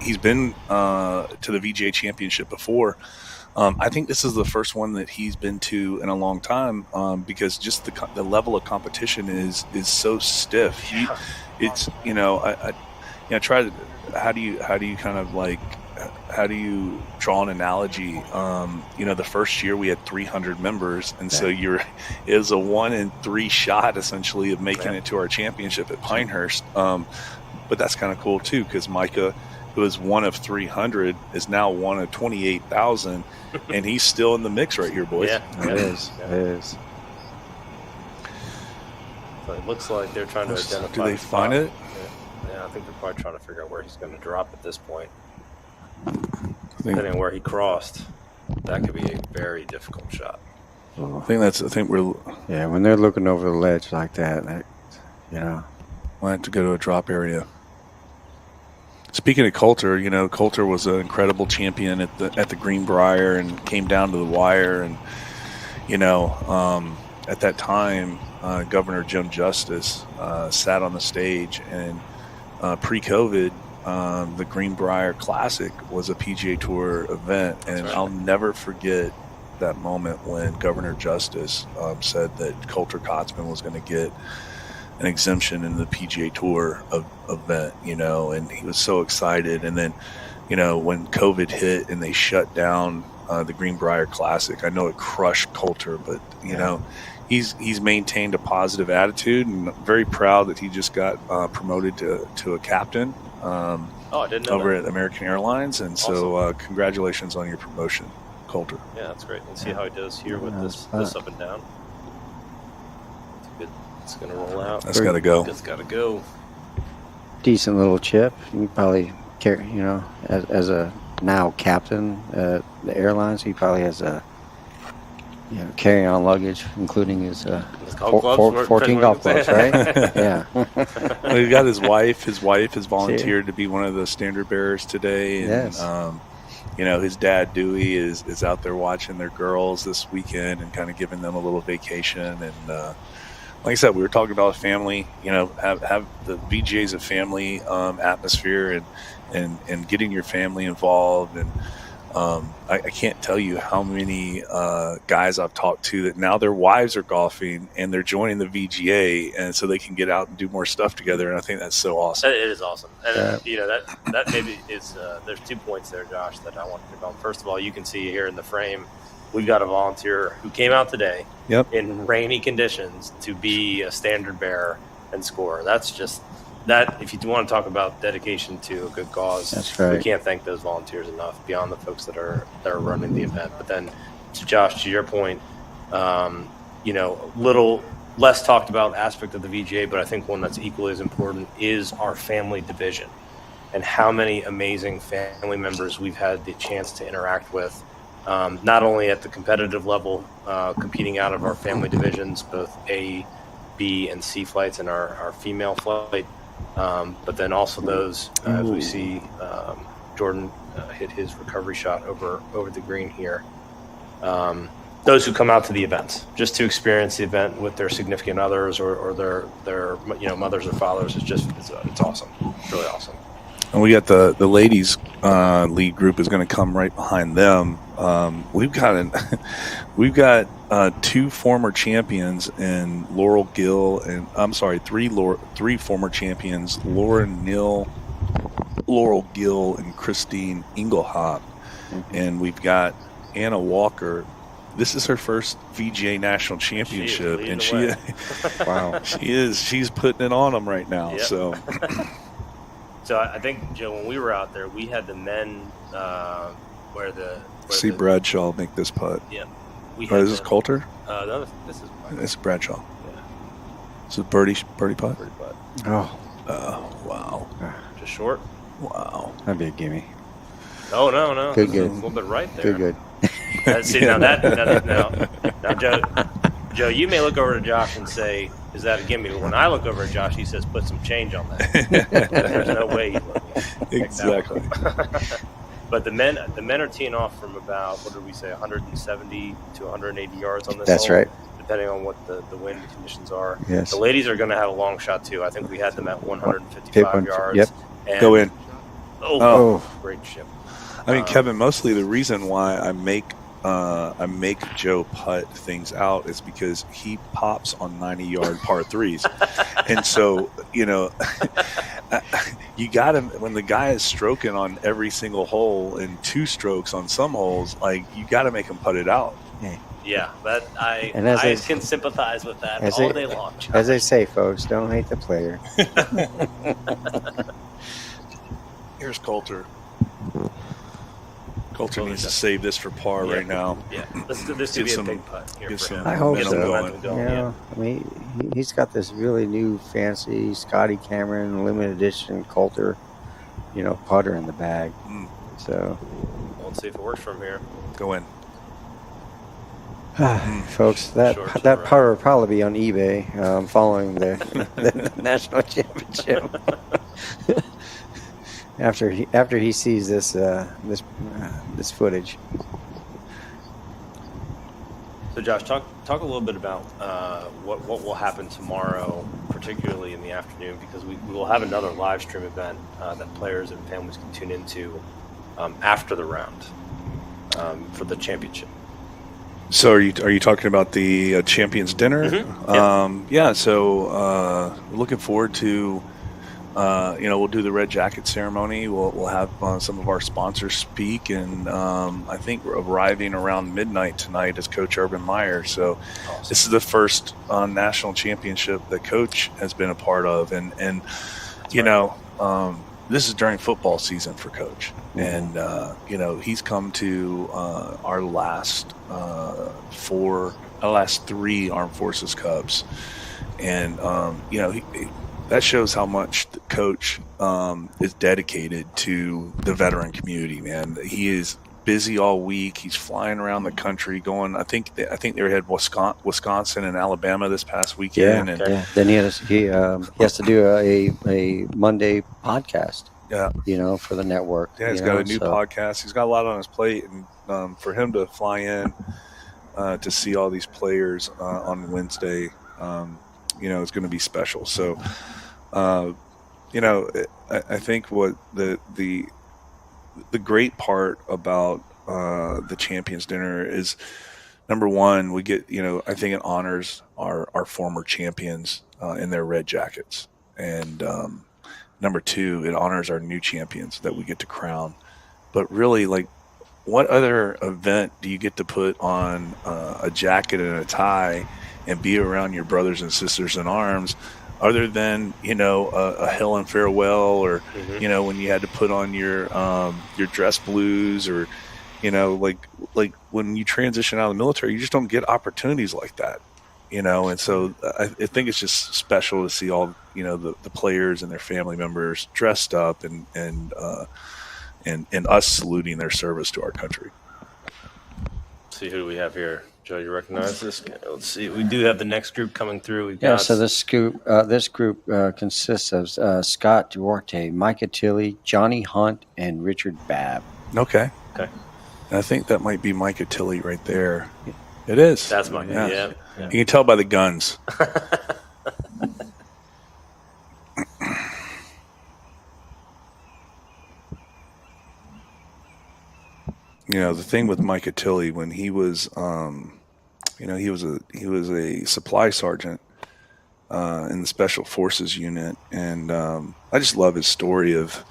he's been to the VGA championship before. I think this is the first one that he's been to in a long time, because just the level of competition is so stiff. I try to. How do you kind of like? How do you draw an analogy? The first year we had 300 members, and so it was a 1 in 3 shot essentially of making it to our championship at Pinehurst. But that's kind of cool too, because Micah, who is one of 300, is now one of 28,000, and he's still in the mix right here, boys. Yeah, It is. So it looks like they're trying to identify. Do they the spot. find it? Yeah, I think they're probably trying to figure out where he's going to drop at this point. think- Depending on where he crossed, that could be a very difficult shot. I think we're. Yeah, when they're looking over the ledge like that, We'll have to go to a drop area. Speaking of Coulter, Coulter was an incredible champion at the Greenbrier and came down to the wire. And, at that time, Governor Jim Justice sat on the stage, and pre-COVID, the Greenbrier Classic was a PGA Tour event. And right. I'll never forget that moment when Governor Justice said that Coulter Kotzman was going to get an exemption in the PGA Tour event, and he was so excited. And then, when COVID hit and they shut down the Greenbrier Classic, I know it crushed Coulter, but he's maintained a positive attitude, and I'm very proud that he just got promoted to a captain. Oh, I didn't know over that. at American Airlines, and so congratulations on your promotion, Coulter. Yeah, that's great. Let's see how he does here with this up and down. Good. It's going to roll out. That's got to go. It's got to go. Decent little chip. You can probably carry, as a now captain at the airlines, he probably has a carry-on luggage, including his 14 golf clubs, right? Yeah. Well, he's got his wife. His wife has volunteered to be one of the standard bearers today. And, yes. His dad, Dewey, is out there watching their girls this weekend and kind of giving them a little vacation. And like I said, we were talking about family, have the VGA's a family atmosphere and getting your family involved. And I can't tell you how many guys I've talked to that now their wives are golfing and they're joining the VGA, and so they can get out and do more stuff together. And I think that's so awesome. It is awesome. And, that maybe is there's 2 points there, Josh, that I want to pick on. First of all, you can see here in the frame, we've got a volunteer who came out today in rainy conditions to be a standard bearer and scorer. That's just that. If you want to talk about dedication to a good cause, that's right. We can't thank those volunteers enough beyond the folks that are running the event. But then, Josh, to your point, little less talked about aspect of the VGA, but I think one that's equally as important is our family division and how many amazing family members we've had the chance to interact with. Not only at the competitive level, competing out of our family divisions, both A, B, and C flights and our female flight, but then also those, as we see Jordan hit his recovery shot over the green here. Those who come out to the events just to experience the event with their significant others or their mothers or fathers it's awesome. It's really awesome. And we got the ladies lead group is going to come right behind them. We've got 2 former champions in Laurel Gill, and I'm sorry, three former champions, Lauren Neal, Laurel Gill, and Christine Engelhop. And we've got Anna Walker. This is her first VGA National Championship, and she's putting it on them right now. Yep. So I think, Joe, when we were out there, we had the men see Bradshaw make this putt. Yeah. Is this Coulter? No, this is Bradshaw. Yeah. This is birdie putt? Birdie putt. Oh. Wow. Just short? Wow. That'd be a gimme. Oh, no. Good. A little bit right there. Good. See, now, Joe, you may look over to Josh and say, is that a gimme? But when I look over at Josh, he says, put some change on that. There's no way he's looking. Exactly. But the men are teeing off from about, what did we say, 170 to 180 yards on this That's hole, right. depending on what the wind conditions are. Yes. The ladies are going to have a long shot, too. I think we had them at 155 yards. Yep. And, go in. Oh, great chip. I mean, Kevin, mostly the reason why I make Joe putt things out is because he pops on 90-yard par threes. And so, you got him when the guy is stroking on every single hole and 2 strokes on some holes, like you got to make him putt it out. Yeah, I can sympathize with that all day long. As they say, folks, don't hate the player. Here's Coulter. Coulter needs to save this for par right now. Yeah, this could be a big putt here for him. I hope so. Going. I mean, he's got this really new, fancy Scotty Cameron limited edition Coulter, putter in the bag. So, let's see if it works from here. Go in, folks. That putter will probably be on eBay following the national championship. After he sees this footage. So, Josh, talk a little bit about what will happen tomorrow, particularly in the afternoon, because we will have another live stream event that players and families can tune into after the round for the championship. So, are you talking about the Champions Dinner? Mm-hmm. So looking forward to. We'll do the red jacket ceremony. We'll have some of our sponsors speak, and I think we're arriving around midnight tonight is Coach Urban Meyer. So awesome. This is the first national championship that Coach has been a part of, and this is during football season for Coach, and he's come to our last three Armed Forces Cups, and that shows how much the Coach is dedicated to the veteran community. Man, he is busy all week. He's flying around the country going. I think they had Wisconsin and Alabama this past weekend. Then he has to do a Monday podcast. Yeah, for the network. Yeah, he's got a new podcast. He's got a lot on his plate, and for him to fly in to see all these players on Wednesday, it's going to be special. So, I think what the great part about the Champions Dinner is, number one, we get, I think it honors our former champions in their red jackets. And number two, it honors our new champions that we get to crown. But really, like, what other event do you get to put on a jacket and a tie and be around your brothers and sisters in arms, other than a hail and farewell, or when you had to put on your dress blues, or like when you transition out of the military, you just don't get opportunities like that, and so I think it's just special to see all the players and their family members dressed up and us saluting their service to our country. Let's see, who do we have here? Joe, you recognize this? Let's see. We do have the next group coming through. We've got... So this group consists of Scott Duarte, Micah Tilley, Johnny Hunt, and Richard Babb. Okay. And I think that might be Micah Tilley right there. It is. That's Micah. Yeah. You can tell by the guns. The thing with Micah Tilley, when he was, he was a supply sergeant in the Special Forces unit, and I just love his story of,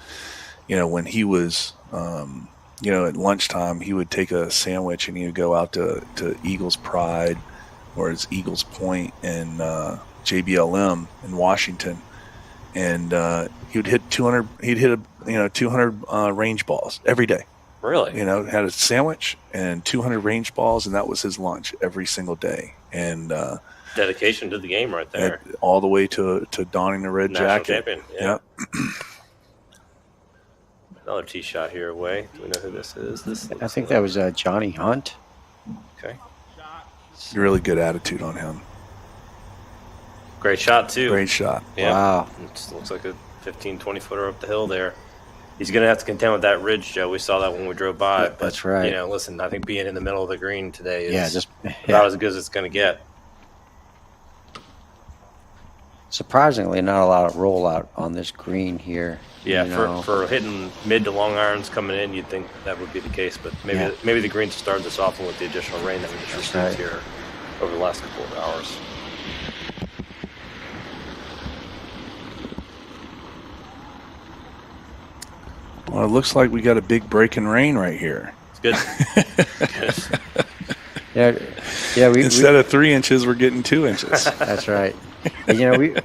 when he was, at lunchtime, he would take a sandwich and he would go out to Eagles Pride, or it's Eagles Point in JBLM in Washington, and he would hit 200. He'd hit 200 range balls every day. Really? Had a sandwich and 200 range balls, and that was his lunch every single day. And dedication to the game right there. All the way to donning the red National jacket. Champion. Yeah. Another tee shot here away. Do we know who this is? I think that was Johnny Hunt. Okay. Really good attitude on him. Great shot, too. Great shot. Yeah. Wow. It looks like a 15, 20-footer up the hill there. He's going to have to contend with that ridge, Joe. We saw that when we drove by. Yeah, that's right. Listen, I think being in the middle of the green today is about as good as it's going to get. Surprisingly, not a lot of rollout on this green here. Yeah, for hitting mid to long irons coming in, you'd think that would be the case. But maybe the greens started to soften with the additional rain that we just received here over the last couple of hours. Well, it looks like we got a big break in rain right here. It's good. Yeah. Instead of 3 inches, we're getting 2 inches. That's right. And,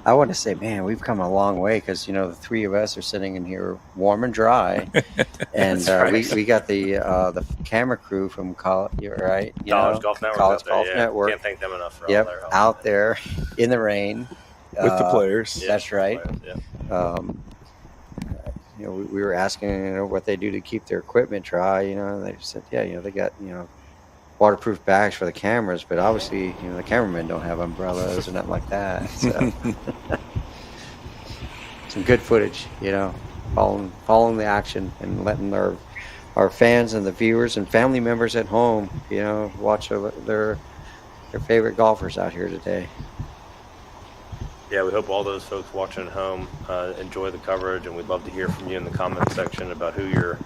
I want to say, man, we've come a long way, because the three of us are sitting in here warm and dry, and we got the camera crew from College Golf Network. Can't thank them enough for all their help. Out there in the rain with the players. That's right. Yeah. We were asking what they do to keep their equipment dry. They said, they got waterproof bags for the cameras, but obviously, the cameramen don't have umbrellas or nothing like that. So some good footage, following the action and letting our fans and the viewers and family members at home, watch their favorite golfers out here today. Yeah, we hope all those folks watching at home enjoy the coverage, and we'd love to hear from you in the comment section about who you're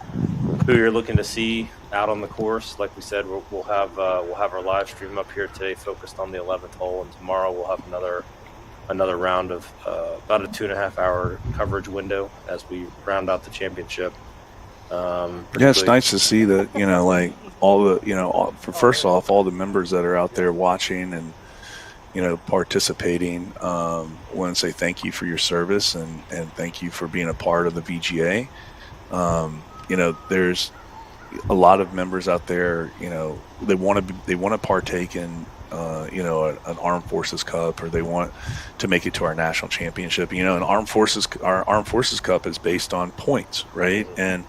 looking to see out on the course. Like we said, we'll have our live stream up here today, focused on the 11th hole, and tomorrow we'll have another round of about a 2.5 hour coverage window as we round out the championship. It's nice to see that all the first off, all the members that are out there watching, and participating. Want to say thank you for your service and thank you for being a part of the VGA. There's a lot of members out there, they want to partake in, an Armed Forces Cup, or they want to make it to our national championship. Our Armed Forces Cup is based on points, right? And,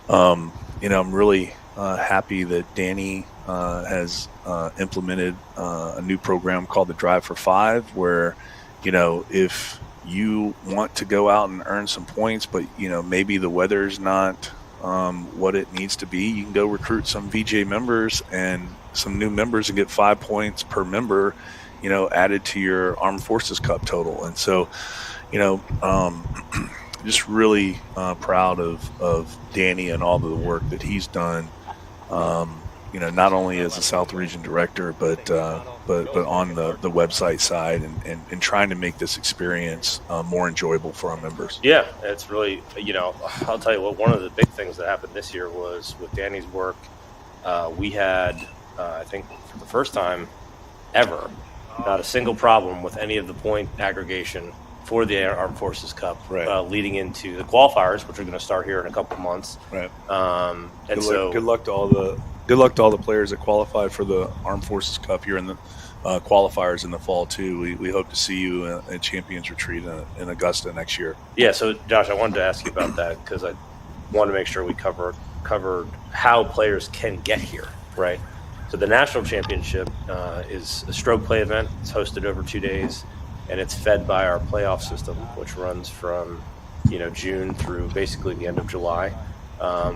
I'm really happy that Danny has implemented a new program called the Drive for Five, where, if you want to go out and earn some points, but, maybe the weather's not what it needs to be, you can go recruit some VGA members and some new members and get 5 points per member, added to your Armed Forces Cup total. And so, just really proud of Danny and all the work that he's done. Not only as a South Region director, but on the website side and trying to make this experience more enjoyable for our members. Yeah, it's really, I'll tell you what, one of the big things that happened this year was with Danny's work, we had, I think for the first time ever, not a single problem with any of the point aggregation for the Armed Forces Cup, right. Leading into the qualifiers, which are going to start here in a couple of months. Right. Good luck to all the players that qualified for the Armed Forces Cup here in the qualifiers in the fall too. We hope to see you at Champions Retreat in Augusta next year. Yeah. So Josh, I wanted to ask you about that because I wanted to make sure we covered how players can get here, right? So the national championship is a stroke play event. It's hosted over 2 days, and it's fed by our playoff system, which runs from June through basically the end of July.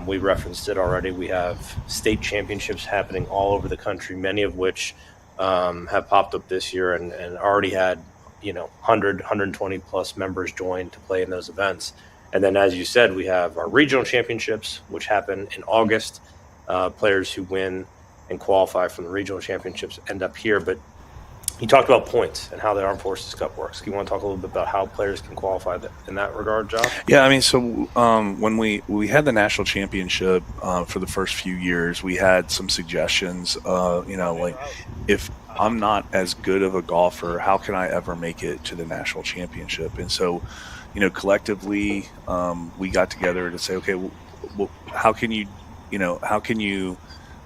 We referenced it already. We have state championships happening all over the country, many of which have popped up this year and already had 100, 120 plus members join to play in those events. And then, as you said, we have our regional championships, which happen in August. Players who win and qualify from the regional championships end up here. But you talked about points and how the Armed Forces Cup works. Do you want to talk a little bit about how players can qualify in that regard, Josh? Yeah, I mean, so when we had the national championship for the first few years, we had some suggestions. Like, if I'm not as good of a golfer, how can I ever make it to the national championship? And so, collectively, we got together to say, okay, well, how can you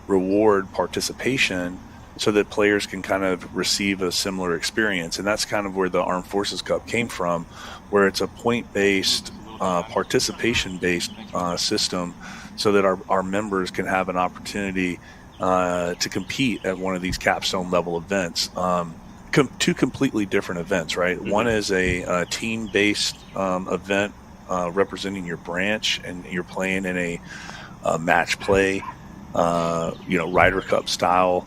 reward participation so that players can kind of receive a similar experience? And that's kind of where the Armed Forces Cup came from, where it's a point-based, participation-based system, so that our members can have an opportunity to compete at one of these capstone level events. Two completely different events, right? Mm-hmm. One is a team-based event representing your branch, and you're playing in a match play, Ryder Cup style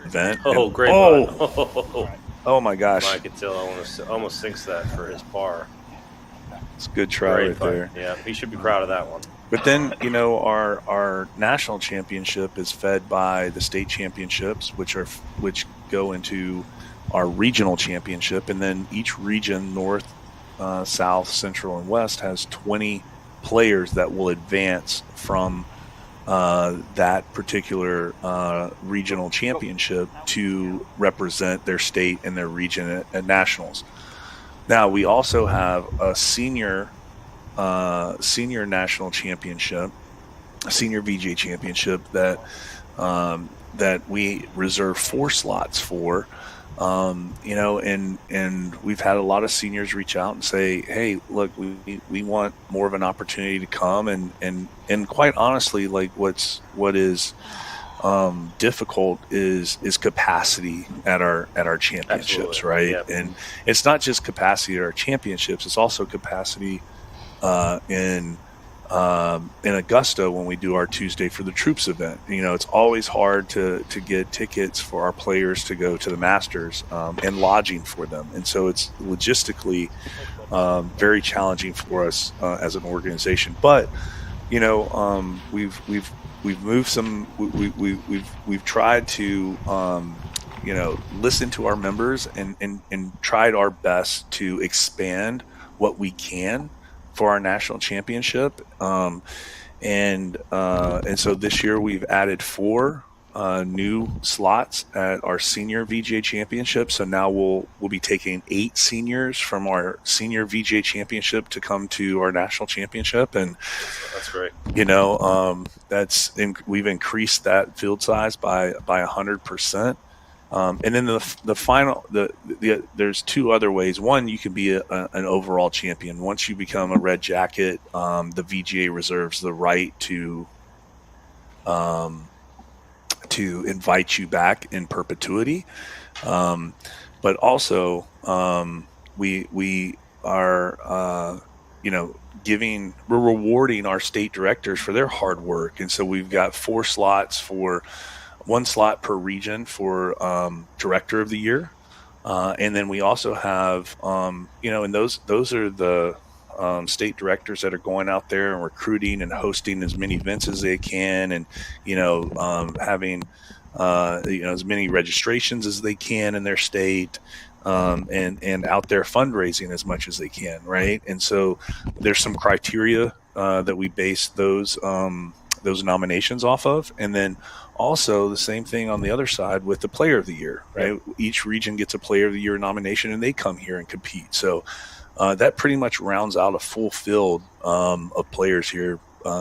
event. Oh, great! Oh my gosh! Mike Attila almost sinks that for his par. It's a good try right there. Yeah, he should be proud of that one. But then, our national championship is fed by the state championships, which go into our regional championship, and then each region, north, south, central, and west, has 20 players that will advance from that particular regional championship to represent their state and their region at nationals. Now, we also have a senior national championship, a senior VGA championship that we reserve 4 slots for. And we've had a lot of seniors reach out and say, hey, look, we want more of an opportunity to come. And quite honestly, like what is difficult is capacity at our championships. Absolutely. Right. Yep. And it's not just capacity at our championships, it's also capacity in Augusta when we do our Tuesday for the Troops event. It's always hard to get tickets for our players to go to the Masters and lodging for them, and so it's logistically very challenging for us as an organization. But we've moved some. We've tried to listen to our members and tried our best to expand what we can for our national championship, and so this year we've added 4 new slots at our senior VGA championship. So now we'll be taking 8 seniors from our senior VGA championship to come to our national championship, and That's great. We've increased that field size by 100%. And then the final there's 2 other ways. One, you can be an overall champion. Once you become a red jacket, the VGA reserves the right to invite you back in perpetuity. But also, we are we're rewarding our state directors for their hard work, and so we've got 4 slots for 1 slot per region for director of the year, and then we also have and those are the state directors that are going out there and recruiting and hosting as many events as they can, and having as many registrations as they can in their state, and out there fundraising as much as they can, right? And so there's some criteria that we base those nominations off of, and then also the same thing on the other side with the player of the year, right? Yep. Each region gets a player of the year nomination, and they come here and compete. So that pretty much rounds out a full field of players here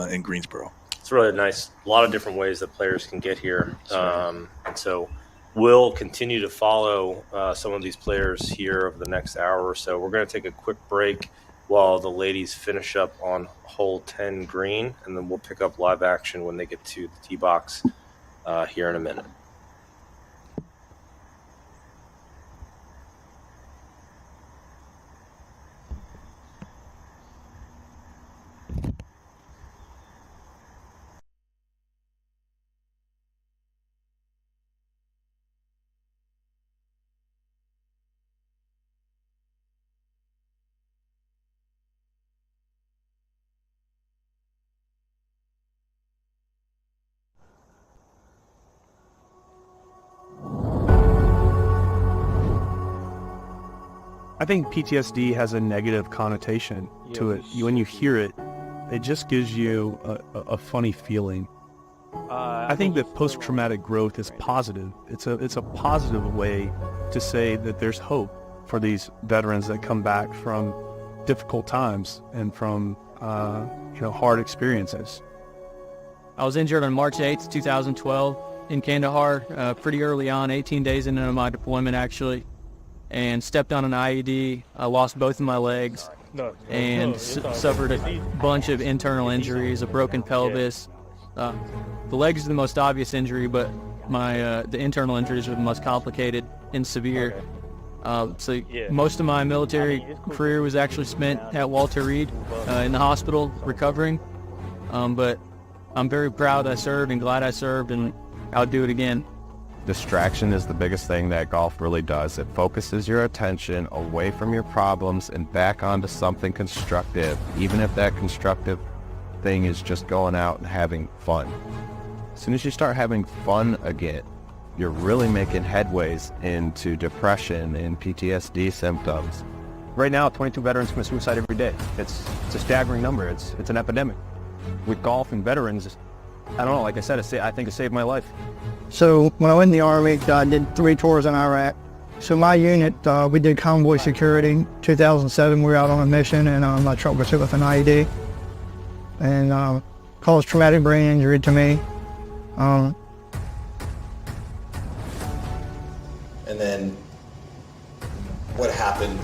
in Greensboro. It's really nice. A lot of different ways that players can get here. And so we'll continue to follow some of these players here over the next hour or so. We're going to take a quick break while the ladies finish up on hole 10 green, and then we'll pick up live action when they get to the tee box here in a minute. I think PTSD has a negative connotation to it. When you hear it, it just gives you a funny feeling. I think that post-traumatic growth is positive. It's a positive way to say that there's hope for these veterans that come back from difficult times and from hard experiences. I was injured on March 8th, 2012 in Kandahar, pretty early on, 18 days into my deployment actually, and stepped on an IED. I lost both of my legs and suffered a bunch of internal injuries, a broken pelvis. The legs are the most obvious injury, but the internal injuries are the most complicated and severe. Most of my military career was actually spent at Walter Reed in the hospital recovering. But I'm very proud I served and glad I served, and I'll do it again. Distraction is the biggest thing that golf really does. It focuses your attention away from your problems and back onto something constructive, even if that constructive thing is just going out and having fun. As soon as you start having fun again, you're really making headways into depression and PTSD symptoms. Right now, 22 veterans commit suicide every day. It's a staggering number. It's an epidemic. With golf and veterans, I don't know, like I said, I think it saved my life. So when I went in the Army, I did 3 tours in Iraq. So my unit, we did convoy security. 2007, we were out on a mission, and my truck was hit with an IED. And caused traumatic brain injury to me. And then what happened?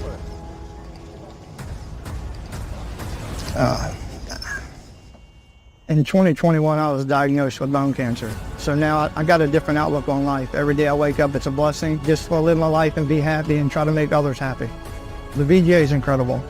In 2021, I was diagnosed with bone cancer. So now I got a different outlook on life. Every day I wake up, it's a blessing. Just to live my life and be happy and try to make others happy. The VGA is incredible.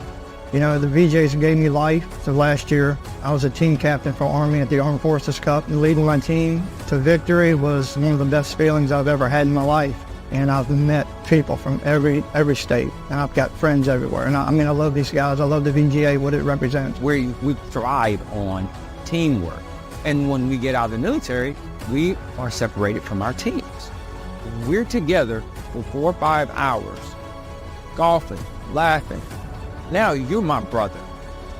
You know, the VGAs gave me life. So last year, I was a team captain for Army at the Armed Forces Cup, and leading my team to victory was one of the best feelings I've ever had in my life. And I've met people from every state, and I've got friends everywhere. And I love these guys. I love the VGA, what it represents. We thrive on teamwork. And when we get out of the military, we are separated from our teams. We're together for 4 or 5 hours, golfing, laughing. Now you're my brother.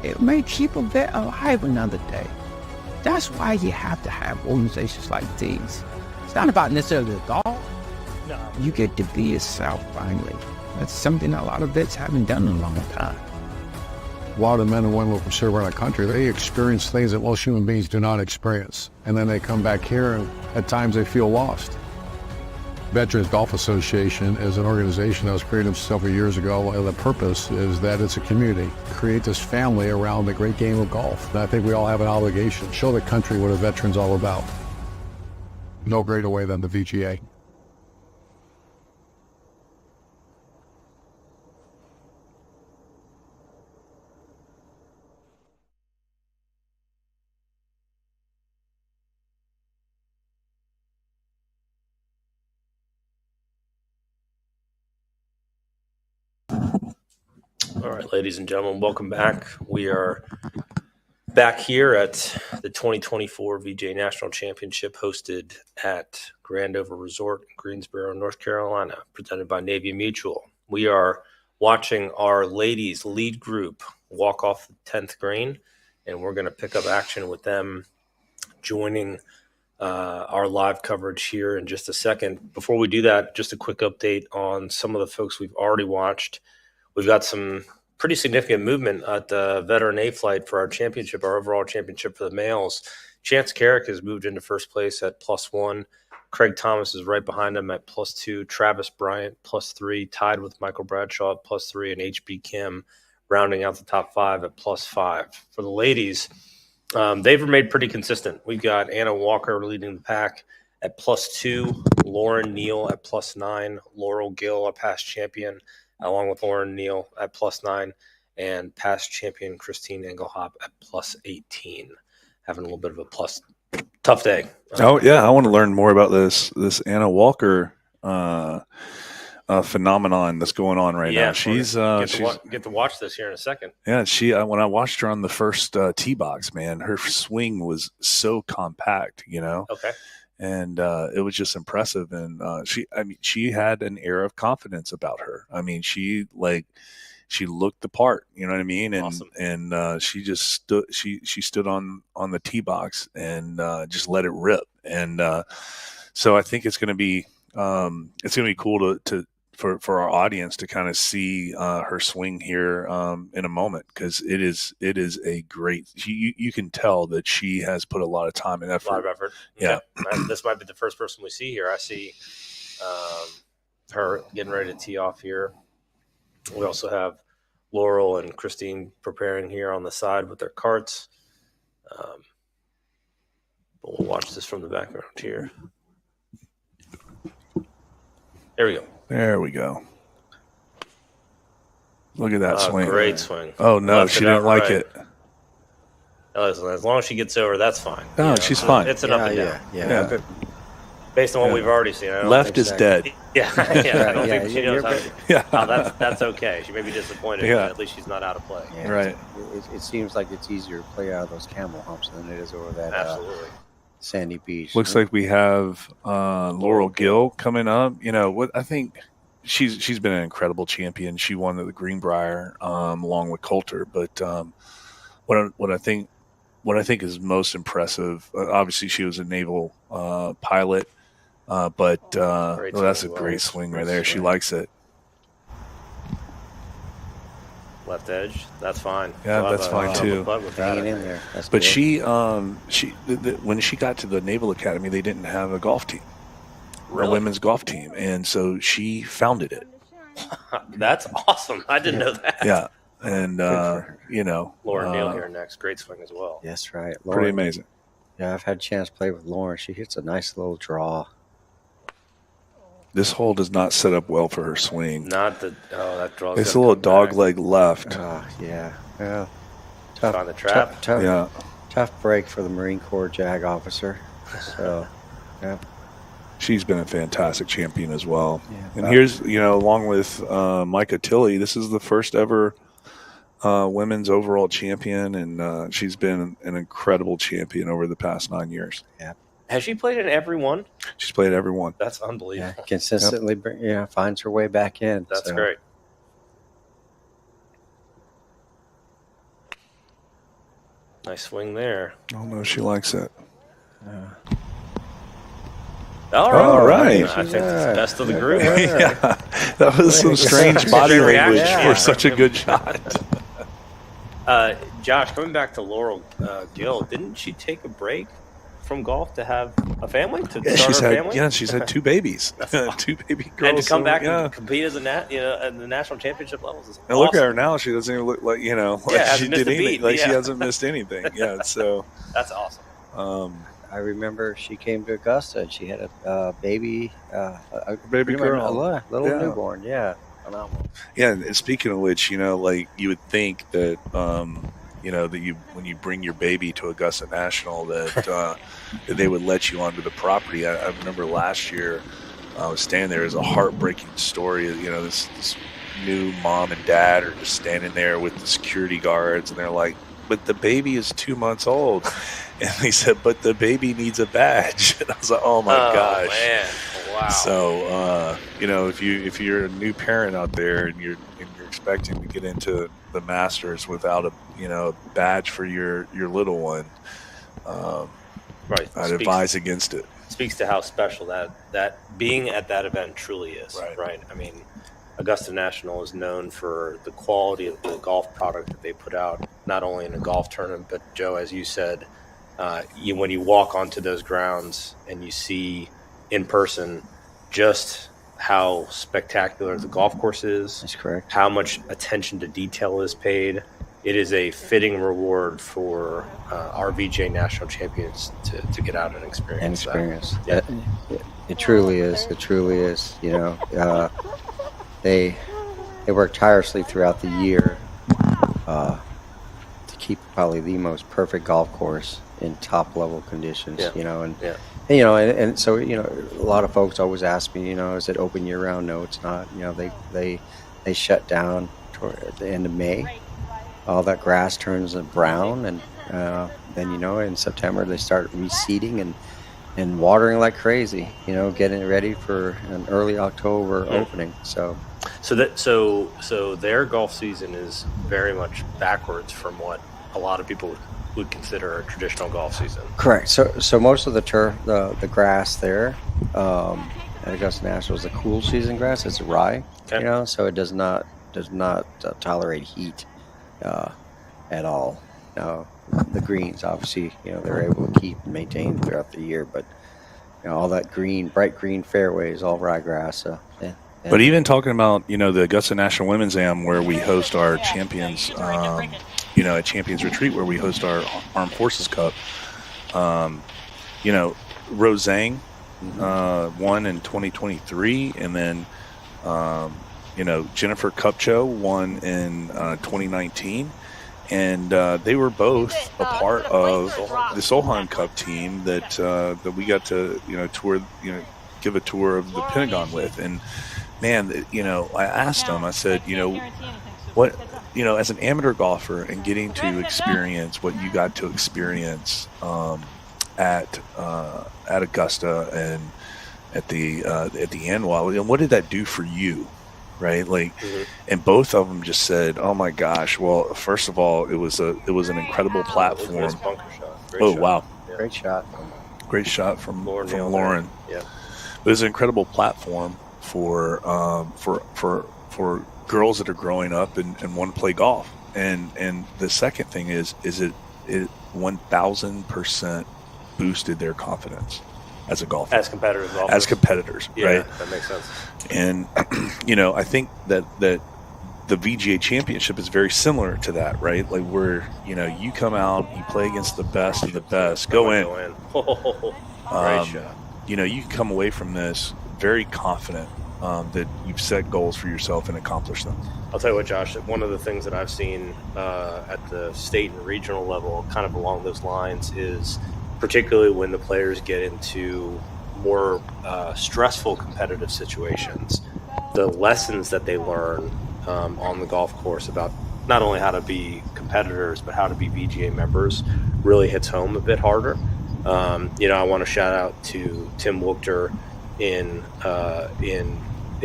It may keep a vet alive another day. That's why you have to have organizations like these. not about necessarily the golf. No. You get to be yourself finally. That's something a lot of vets haven't done in a long time. A lot of men and women from serve around the country, they experience things that most human beings do not experience. And then they come back here and at times they feel lost. Veterans Golf Association is an organization that was created several years ago, and the purpose is that it's a community. Create this family around the great game of golf. And I think we all have an obligation to show the country what a veteran's all about. No greater way than the VGA. All right, ladies and gentlemen, welcome back. We are back here at the 2024 VGA National Championship hosted at Grand Over Resort in Greensboro, North Carolina, presented by Navy Mutual. We are watching our ladies lead group walk off the 10th green, and we're going to pick up action with them joining our live coverage here in just a second. Before we do that, just a quick update on some of the folks we've already watched. We've got some pretty significant movement at the Veteran A flight for our championship, our overall championship for the males. Chance Carrick has moved into first place at +1. Craig Thomas is right behind him at +2. Travis Bryant +3, tied with Michael Bradshaw at +3, and HB Kim rounding out the top 5 at +5. For the ladies, they've remained pretty consistent. We've got Anna Walker leading the pack at +2, Lauren Neal at +9, Laurel Gill, a past champion, along with Lauren Neal at +9, and past champion Christine Engelhop at +18. Having a little bit of a tough day. Oh yeah, I want to learn more about this Anna Walker phenomenon that's going on right now. She's get to watch this here in a second. Yeah, when I watched her on the first tee box, man, her swing was so compact, Okay. And it was just impressive. And she had an air of confidence about her. I mean, she looked the part, you know what I mean? And Awesome. and she just stood. She stood on the tee box and just let it rip. And so I think it's going to be cool for our audience to kind of see her swing here in a moment, because it is a great. You can tell that she has put a lot of time and effort. A lot of effort. Yeah. This might be the first person we see here. I see her getting ready to tee off here. We also have Laurel and Christine preparing here on the side with their carts. But we'll watch this from the background here. There we go. There we go. Look at that swing. Great swing. Oh, no, she didn't like it. Listen, as long as she gets over, that's fine. No, she's fine. It's an up and down. Yeah. Based on what we've already seen. Left is dead. Yeah, I don't think she knows how. That's okay. She may be disappointed, but at least she's not out of play. Yeah, right. It seems like it's easier to play out of those camel humps than it is over that Absolutely. sandy beach. Looks like we have Laurel Gill coming up. I think she's been an incredible champion. She won the Greenbrier along with Coulter. But what I think is most impressive, obviously she was a naval pilot, but that's a great swing right there. She likes it. Left edge, that's fine. Yeah, that's fine too. Hanging in there. That's But good. when she got to the Naval Academy, they didn't have a golf team, Really? a women's golf team, and so she founded it. That's awesome. I didn't know that. Yeah, and Lauren Neal here next. Great swing as well. That's right. Pretty Lauren, amazing. Yeah, I've had a chance to play with Lauren. She hits a nice little draw. This hole does not set up well for her swing. Not the that draws. It's a little dog leg left. Yeah. Well, Find the trap. Tough break for the Marine Corps JAG officer. So, yeah. She's been a fantastic champion as well. Yeah, and here's, along with Micah Tilley, this is the first ever women's overall champion, and she's been an incredible champion over the past 9 years. Yeah. Has she played in every one? She's played every one. That's unbelievable. Yeah, consistently, finds her way back in. That's great. Nice swing there. Oh, no, she likes it. All right. right. I think it's the best of the group. Yeah, that was some strange body language Yeah. for such a good shot. Josh, coming back to Laurel Gill, didn't she take a break from golf to have a family? To start her family? She's had 2 babies, 2 baby girls, and to come back yeah. and compete as at the national championship levels is And awesome. look at her now; she doesn't even look like hasn't she missed did a anything. beat, Like yeah. she hasn't missed anything. Yeah, so That's awesome. I remember she came to Augusta and she had a baby, a baby girl, a little Yeah. newborn. Yeah, phenomenal. Yeah, and speaking of which, like you would think that that when you bring your baby to Augusta National that they would let you onto the property. I remember last year I was standing there. It was a heartbreaking story. This new mom and dad are just standing there with the security guards, and they're like, "But the baby is 2 months old," and they said, "But the baby needs a badge." And I was like, "Oh my gosh!" Man. Wow. So if you're a new parent out there and you're expecting to get into the Masters without a badge for your little one, Right. I'd advise against it. Speaks to how special that being at that event truly is. Right. I mean, Augusta National is known for the quality of the golf product that they put out, not only in a golf tournament, but Joe, as you said, when you walk onto those grounds and you see in person just how spectacular the golf course is. That's correct. How much attention to detail is paid. It is a fitting reward for our VGA national champions to get out and experience that. Yeah. It truly is. It truly is. They work tirelessly throughout the year to keep probably the most perfect golf course in top level conditions. And so a lot of folks always ask me, is it open year round? No, it's not. They shut down toward the end of May. All that grass turns brown, and then in September they start reseeding and watering like crazy. Getting ready for an early October opening. So their golf season is very much backwards from what a lot of people would consider a traditional golf season. Correct. So most of the turf, the grass there at Augusta National is a cool season grass. It's rye, so it does not tolerate heat at all. Now the greens, obviously, they're able to keep and maintain throughout the year, but all that bright green fairways, all ryegrass. Yeah. But even talking about the Augusta National Women's Am, where we host our champions, at Champions Retreat, where we host our Armed Forces Cup. Rose Zhang won in 2023, and then Jennifer Kupcho won in 2019. And they were both a part of the Solheim Cup team that we got to tour, give a tour of the Pentagon with. And man, I asked them, I said, what, as an amateur golfer and getting to experience what you got to experience at Augusta and at the Annual, and what did that do for you? Right, and both of them just said, "Oh my gosh!" Well, first of all, it was an incredible platform. Nice bunker shot. Great shot. Wow! Yeah. Great shot from Lauren. Yeah, it was an incredible platform for girls that are growing up and want to play golf. And the second thing is it 1,000% boosted their confidence as a golfer, as competitors, yeah, right? That makes sense. And I think that the VGA Championship is very similar to that, right? Like where you come out, you play against the best of the best, go in. Great shot. You can come away from this very confident that you've set goals for yourself and accomplished them. I'll tell you what, Josh, one of the things that I've seen at the state and regional level, kind of along those lines, is particularly when the players get into more stressful competitive situations, the lessons that they learn on the golf course about not only how to be competitors but how to be VGA members really hits home a bit harder. I want to shout out to Tim Wookter in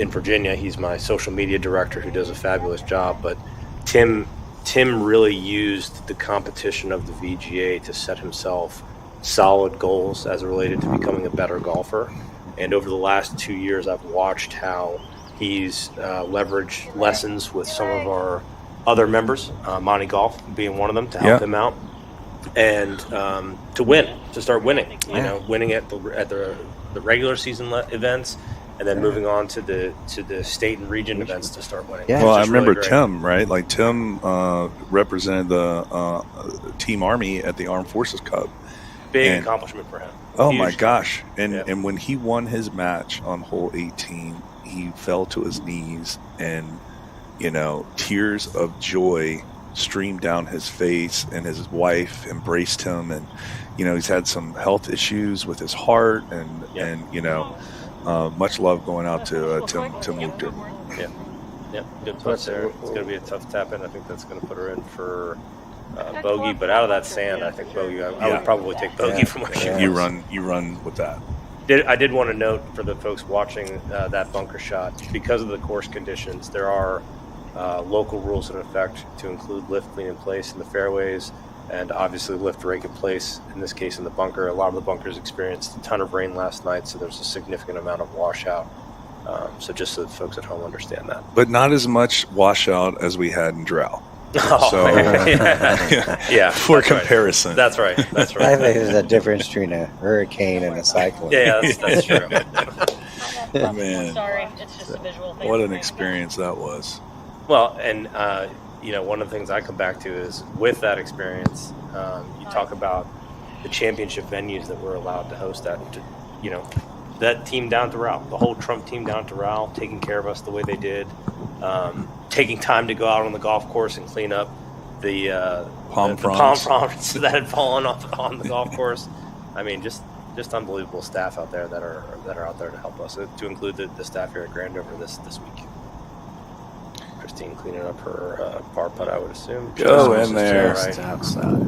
Virginia. He's my social media director who does a fabulous job, but Tim really used the competition of the VGA to set himself solid goals as related to becoming a better golfer. And over the last 2 years, I've watched how he's leveraged lessons with some of our other members, Monty Golf being one of them, to help him out, and to start winning. Winning at the regular season events, and then moving on to the state and region events to start winning. Yeah. Well, I remember Tim, right? Like Tim represented the Team Army at the Armed Forces Cup. Big accomplishment for him. Oh my gosh! And when he won his match on hole 18, he fell to his knees, and tears of joy streamed down his face, and his wife embraced him, and he's had some health issues with his heart, and much love going out to Tim Luchter. Yeah, good putt there. It's going to be a tough tap in. I think that's going to put her in for bogey, but out of that sand, I think bogey. I would probably take bogey from where she was. You run with that. I did want to note for the folks watching that bunker shot, because of the course conditions, there are local rules in effect to include lift clean in place in the fairways, and obviously lift rake in place, in this case in the bunker. A lot of the bunkers experienced a ton of rain last night, so there's a significant amount of washout. So just so the folks at home understand that. But not as much washout as we had in Drow. For comparison. Right. That's right. I think there's a difference between a hurricane and a cyclone. Yeah, that's true. Man, sorry, it's just a visual thing. What an experience that was. Well, and one of the things I come back to is with that experience, you talk about the championship venues that we're allowed to host that. That team down to Rowell, the whole Trump team down to Rowell, taking care of us the way they did, taking time to go out on the golf course and clean up the palm fronds that had fallen off on the golf course. I mean, just unbelievable staff out there that are out there to help us. To include the staff here at Grandover this week. Christine cleaning up her par putt, I would assume. Go in there. Right. Outside.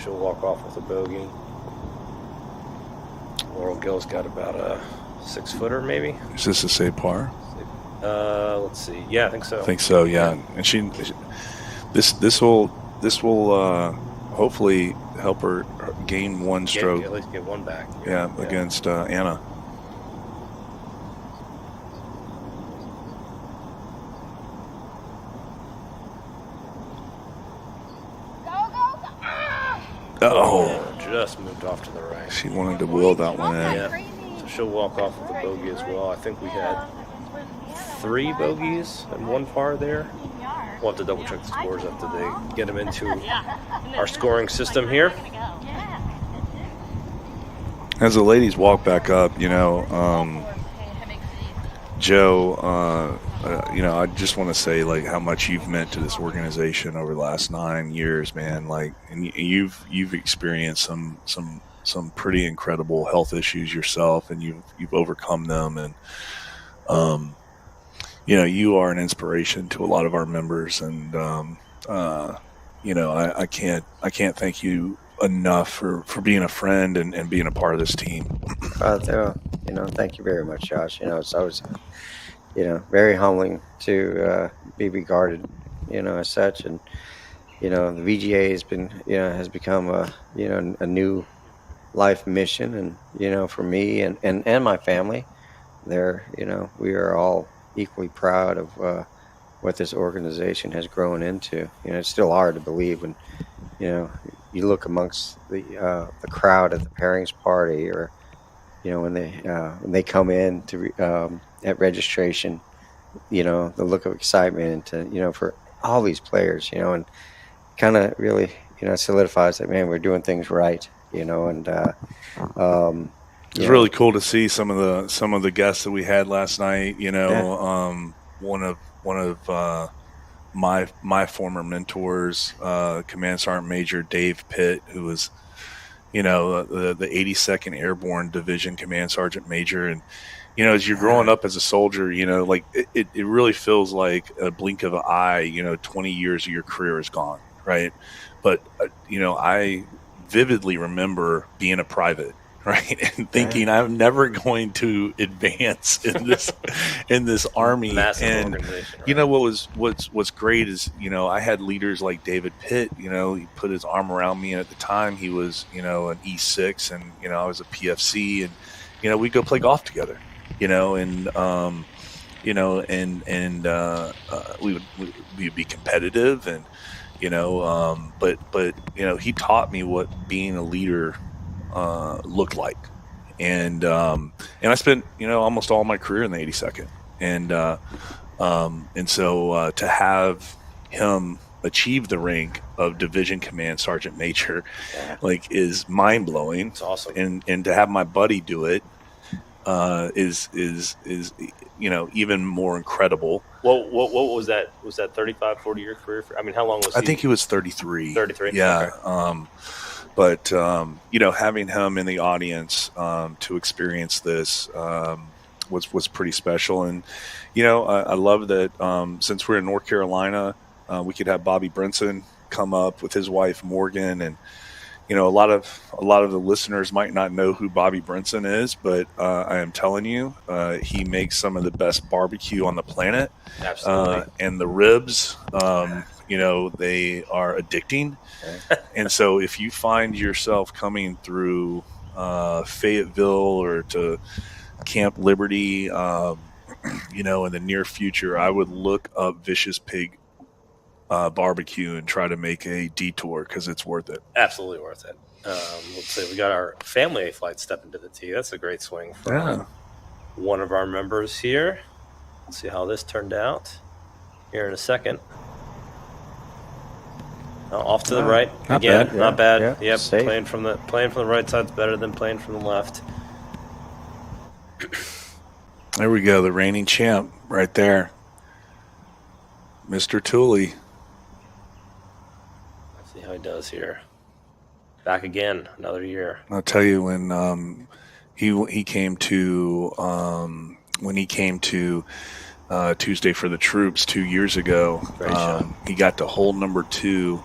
She'll walk off with a bogey. Laurel Gill's got about a 6-footer, maybe. Is this a say par? Let's see. Yeah, I think so. Yeah. And this will hopefully help her gain one stroke. At least get one back. Yeah, against Anna. Oh. Just moved off to the right. She wanted to wheel that one in. Yeah. So she'll walk off with a bogey as well. I think we had 3 bogeys and 1 par there. We'll have to double check the scores after they get them into our scoring system here. As the ladies walk back up, Joe, I just want to say like how much you've meant to this organization over the last 9 years, man. Like, and you've experienced some pretty incredible health issues yourself, and you've overcome them, and you are an inspiration to a lot of our members, and I can't thank you enough for being a friend and being a part of this team. Thank you very much, Josh. It's always very humbling to be regarded, as such. And, the VGA has become a new life mission. And, for me and my family there, we are all equally proud of what this organization has grown into. It's still hard to believe when, you look amongst the crowd at the pairings party, or, when they come in to at registration, the look of excitement, for all these players, and kind of really, solidifies that, man, we're doing things right, and it's really cool to see some of the guests that we had last night. One of my former mentors, Command Sergeant Major Dave Pitt, who was the 82nd Airborne Division Command Sergeant Major. And as you're growing up as a soldier, like it really feels like a blink of an eye. 20 years of your career is gone, right? But I vividly remember being a private right? And thinking I'm never going to advance in this army. Massive and organization, you know what's great is, you know, I had leaders like David Pitt. You know, he put his arm around me, and at the time he was, you know, an E6, and you know, I was a PFC, and you know, we'd go play golf together. You know, and you know, and we would be competitive, and you know, but you know, he taught me what being a leader looked like, and I spent, you know, almost all my career in the 82nd, and so to have him achieve the rank of division command sergeant major, like, is mind blowing. It's awesome, and to have my buddy do it is you know, even more incredible. What was that? Was that 35, 40 year career? I mean, how long was he? I think he was 33. 33? Yeah. Okay. But, you know, having him in the audience to experience this was pretty special. And, you know, I love that since we're in North Carolina, we could have Bobby Brinson come up with his wife, Morgan. And, you know, a lot of the listeners might not know who Bobby Brinson is, but I am telling you, he makes some of the best barbecue on the planet. Absolutely. And the ribs, you know, they are addicting. And so if you find yourself coming through Fayetteville or to Camp Liberty, you know, in the near future, I would look up Vicious Pig barbecue and try to make a detour, because it's worth it. Absolutely worth it. Let's see, we got our family A flight stepping to the tee. That's a great swing from one of our members here. Let's see how this turned out here in a second. Off to the right again. Not bad. Yeah, yep. safe. Playing from the right side is better than playing from the left. There we go. The reigning champ right there, Mr. Tooley. Let's see how he does here. Back again, another year. I'll tell you, when he came to Tuesday for the Troops 2 years ago, he got to hole number 2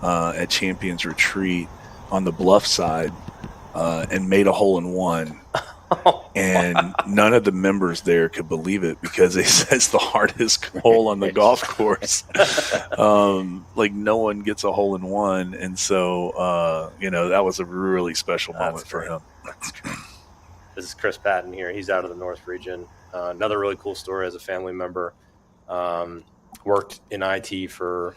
at Champions Retreat on the bluff side and made a hole in one. And none of the members there could believe it, because they said it's the hardest hole on the golf course. Like, no one gets a hole in one. And so, you know, that was a really special moment for him. This is Chris Patton here. He's out of the North region. Another really cool story as a family member. Worked in IT for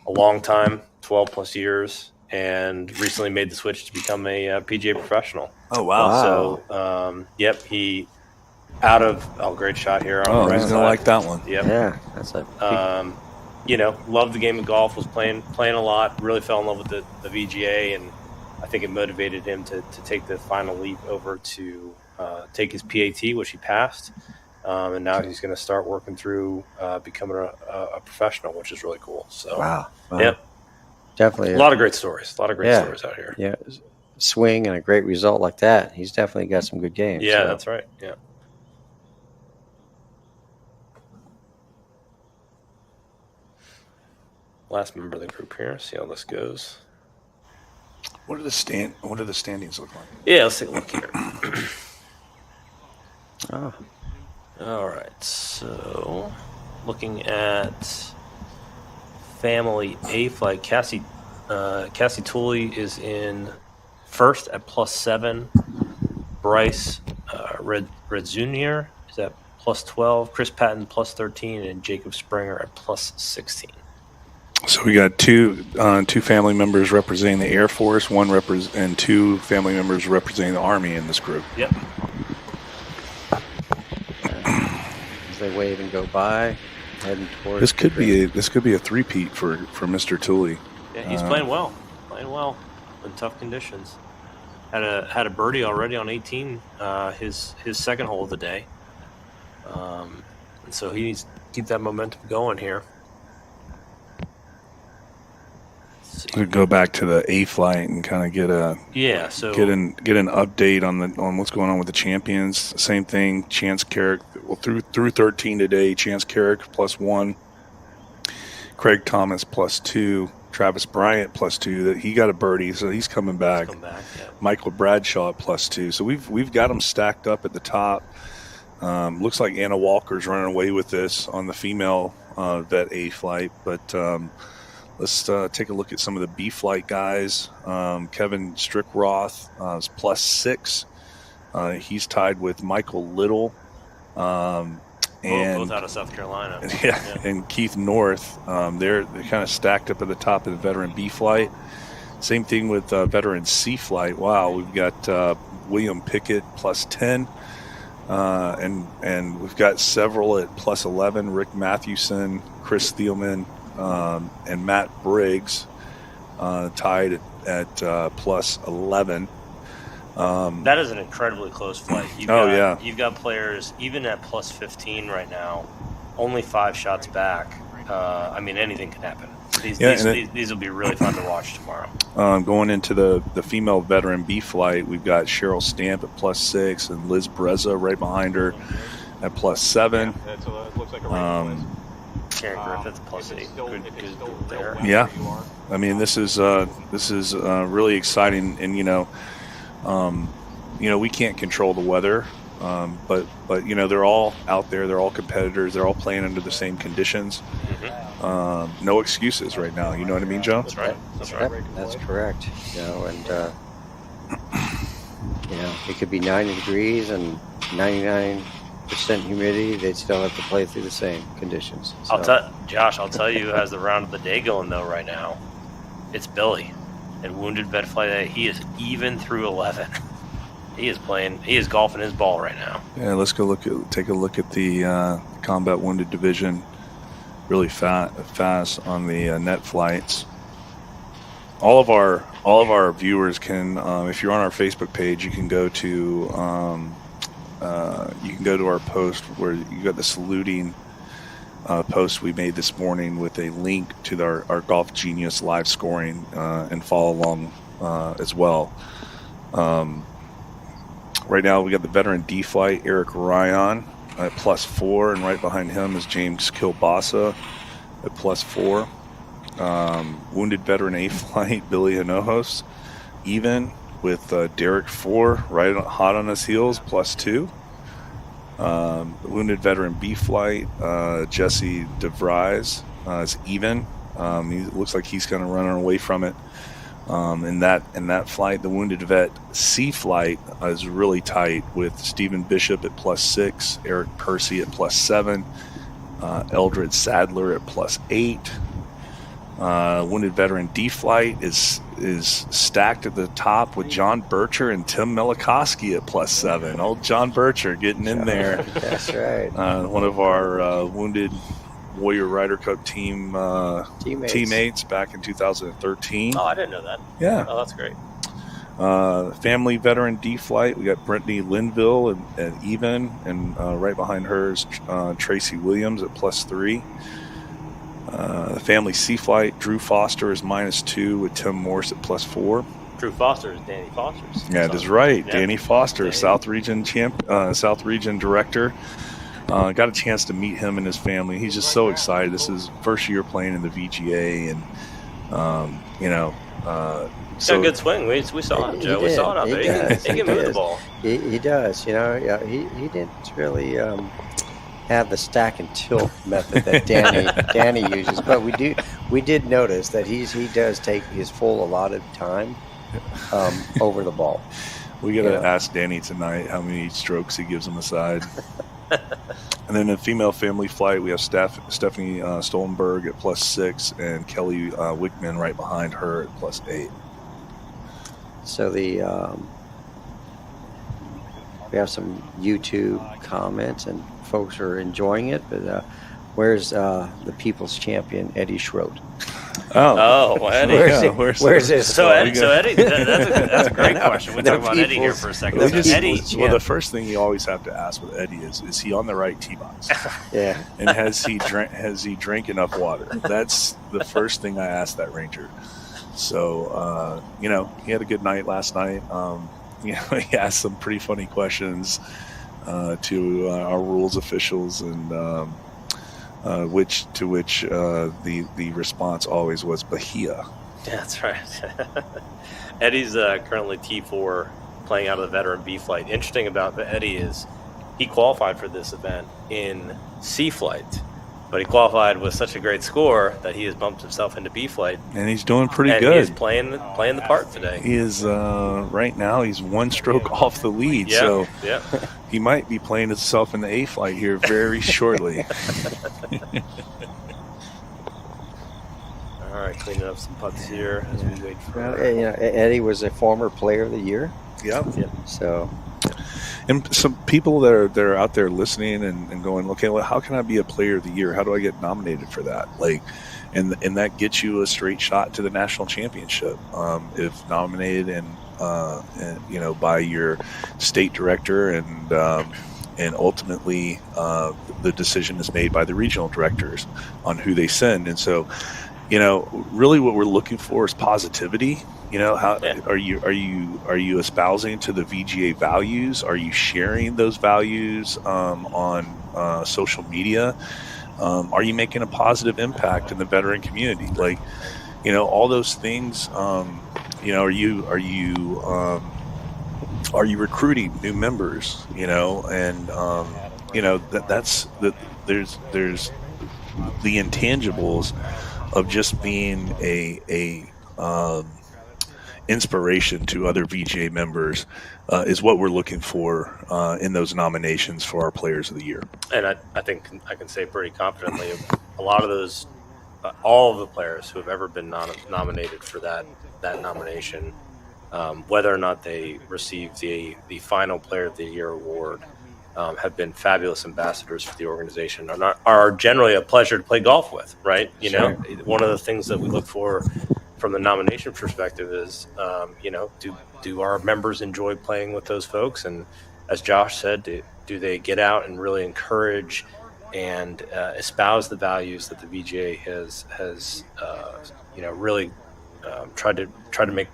a long time, 12 plus years, and recently made the switch to become a PGA professional. Oh, wow. So, yep, he great shot here. On the right he's going to like that one. Yep. Yeah, that's a you know, loved the game of golf, was playing a lot, really fell in love with the VGA, and I think it motivated him to take the final leap over to take his PAT, which he passed. And now he's going to start working through becoming a professional, which is really cool. So, wow. Yep. Definitely. A lot of great stories. A lot of great stories out here. Yeah. Swing and a great result like that. He's definitely got some good games. Yeah, that's right. Yeah. Last member of the group here. See how this goes. What do the standings look like? Yeah, let's take a look here. Oh. All right. So, looking at family A flight, Cassie Tooley is in first at +7. Bryce Redzunier is at +12. Chris Patton +13, and Jacob Springer at +16. So we got two family members representing the Air Force, and 2 family members representing the Army in this group. Yep. As they wave and go by, heading towards this could be a three-peat for Mr. Tooley. Yeah, he's playing well in tough conditions. Had a birdie already on 18, his second hole of the day, and so he needs to keep that momentum going here. We'll go back to the A flight and kind of get an update on what's going on with the champions. Same thing, Chance Carrick through 13 today. Chance Carrick +1, Craig Thomas +2, Travis Bryant +2. That he got a birdie, so he's coming back. Michael Bradshaw at +2. So we've got them stacked up at the top. Looks like Anna Walker's running away with this on the female vet A flight, but let's take a look at some of the B flight guys. Kevin Strickroth is +6. He's tied with Michael Little. And both out of South Carolina. Yeah, and Keith North. They're kind of stacked up at the top of the veteran B flight. Same thing with veteran C flight. Wow, we've got William Pickett +10. And we've got several at +11, Rick Mathewson, Chris Thielman, and Matt Briggs tied at +11. That is an incredibly close flight. You've got players even at +15 right now, only 5 shots back. I mean, anything can happen. These will be really fun to watch tomorrow. Going into the female veteran B flight, we've got Cheryl Stamp at +6 and Liz Breza right behind her at +7. Looks like a Karen Griffith +8. Good there. Yeah, I mean this is really exciting, and we can't control the weather, but they're all out there. They're all competitors. They're all playing under the same conditions. No excuses right now. You know what I mean, Joe? That's right. That's correct. It could be 90 degrees and 99% humidity. They'd still have to play through the same conditions. So. I'll tell you who has the round of the day going though right now. It's Billy. And Wounded Vet Flight A, he is even through 11. He is golfing his ball right now. Yeah, let's go take a look at the combat wounded division really fast on the net flights. All of our viewers can, if you're on our Facebook page, you can go to our post where you got the saluting post we made this morning with a link to our Golf Genius live scoring and follow along as well. Right now we got the veteran D flight Eric Ryan at +4, and right behind him is James Kilbasa at +4. Wounded veteran A flight Billy Hinojos even with Derek 4 right hot on his heels +2. Wounded veteran B flight Jesse DeVries is even. He looks like he's kind of running away from it. In that flight, the wounded vet C flight is really tight with Stephen Bishop at +6, Eric Percy at +7, Eldred Sadler at +8. Wounded veteran D flight is stacked at the top with John Bircher and Tim Milikoski at +7. Old John Bircher getting in there. That's right. One of our wounded Warrior Ryder Cup team teammates back in 2013. Oh, I didn't know that. Yeah. Oh, that's great. Family veteran D flight, we got Brittany Linville at even, and right behind her is Tracy Williams at +3. The family C flight, Drew Foster is -2 with Tim Morse at +4. Drew Foster is Danny Foster's. Yeah, that's right. Yeah. Danny Foster, South Region South Region director. Got a chance to meet him and his family. He's just so excited. This is his first year playing in the VGA, and He's got a good swing. We saw him, Joe. We saw it out there. He can move the ball. He does. He didn't really have the stack and tilt method that Danny uses, but we did notice that he does take his full allotted time over the ball. We got to ask Danny tonight how many strokes he gives him aside. And then in female family flight, we have Stephanie Stoltenberg at +6 and Kelly Wickman right behind her at +8. So we have some YouTube comments, and folks are enjoying it. But where's the people's champion, Eddie Schroet? Oh, Eddie. Where's this? So Eddie, that's a great question. We'll talk about Eddie here for a second. Well, the first thing you always have to ask with Eddie is he on the right tee box? Yeah. And has he drank enough water? That's the first thing I ask that ranger. So, he had a good night last night. He asked some pretty funny questions to our rules officials, and which the response always was Bahia. Yeah, that's right. Eddie's currently T4 playing out of the veteran B flight. Interesting about Eddie is he qualified for this event in C flight, but he qualified with such a great score that he has bumped himself into B flight. And he's doing pretty good. He is playing the part today. He is right now. He's one stroke off the lead, so he might be playing himself in the A flight here very shortly. All right, cleaning up some putts here as we wait for. Eddie was a former Player of the Year. Yep. So. And some people that are out there listening and going, okay, well, how can I be a Player of the Year? How do I get nominated for that? And that gets you a straight shot to the national championship if nominated and by your state director, and ultimately the decision is made by the regional directors on who they send. And so, really what we're looking for is positivity. How are you espousing to the VGA values? Are you sharing those values on social media? Are you making a positive impact in the veteran community? All those things. Are you recruiting new members? That's there's the intangibles of just being a inspiration to other VGA members is what we're looking for in those nominations for our Players of the Year. And I think I can say pretty confidently, a lot of those, all of the players who have ever been nominated for that nomination, whether or not they receive the final Player of the Year award, have been fabulous ambassadors for the organization and are generally a pleasure to play golf with, right? One of the things that we look for from the nomination perspective is, do our members enjoy playing with those folks? And as Josh said, do they get out and really encourage and espouse the values that the VGA has really tried to make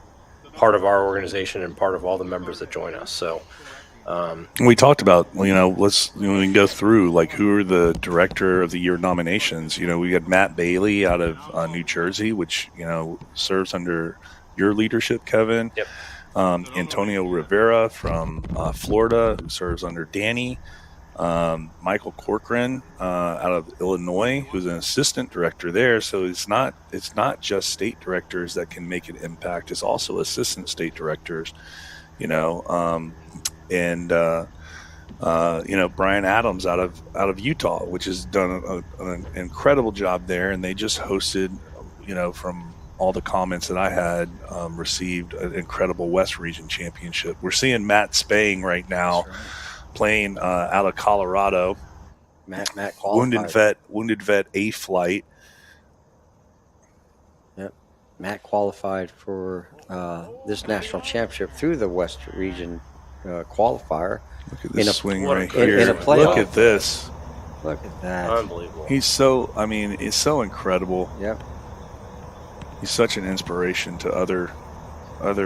part of our organization and part of all the members that join us. So. We talked about, we can go through who are the Director of the Year nominations. We got Matt Bailey out of New Jersey, which serves under your leadership, Kevin. Yep. Antonio Rivera from Florida, who serves under Danny. Michael Corcoran out of Illinois, who's an assistant director there. So it's not just state directors that can make an impact. It's also assistant state directors. And Brian Adams out of Utah, which has done an incredible job there, and they just hosted, from all the comments that I had, received an incredible West Region Championship. We're seeing Matt Spang right now playing out of Colorado. Matt qualified. Wounded vet A flight. Yep, Matt qualified for this national championship through the West Region qualifier. Look at this swing right here. In a playoff. Look at this. Look at that. Unbelievable. He's so incredible. Yep. He's such an inspiration to other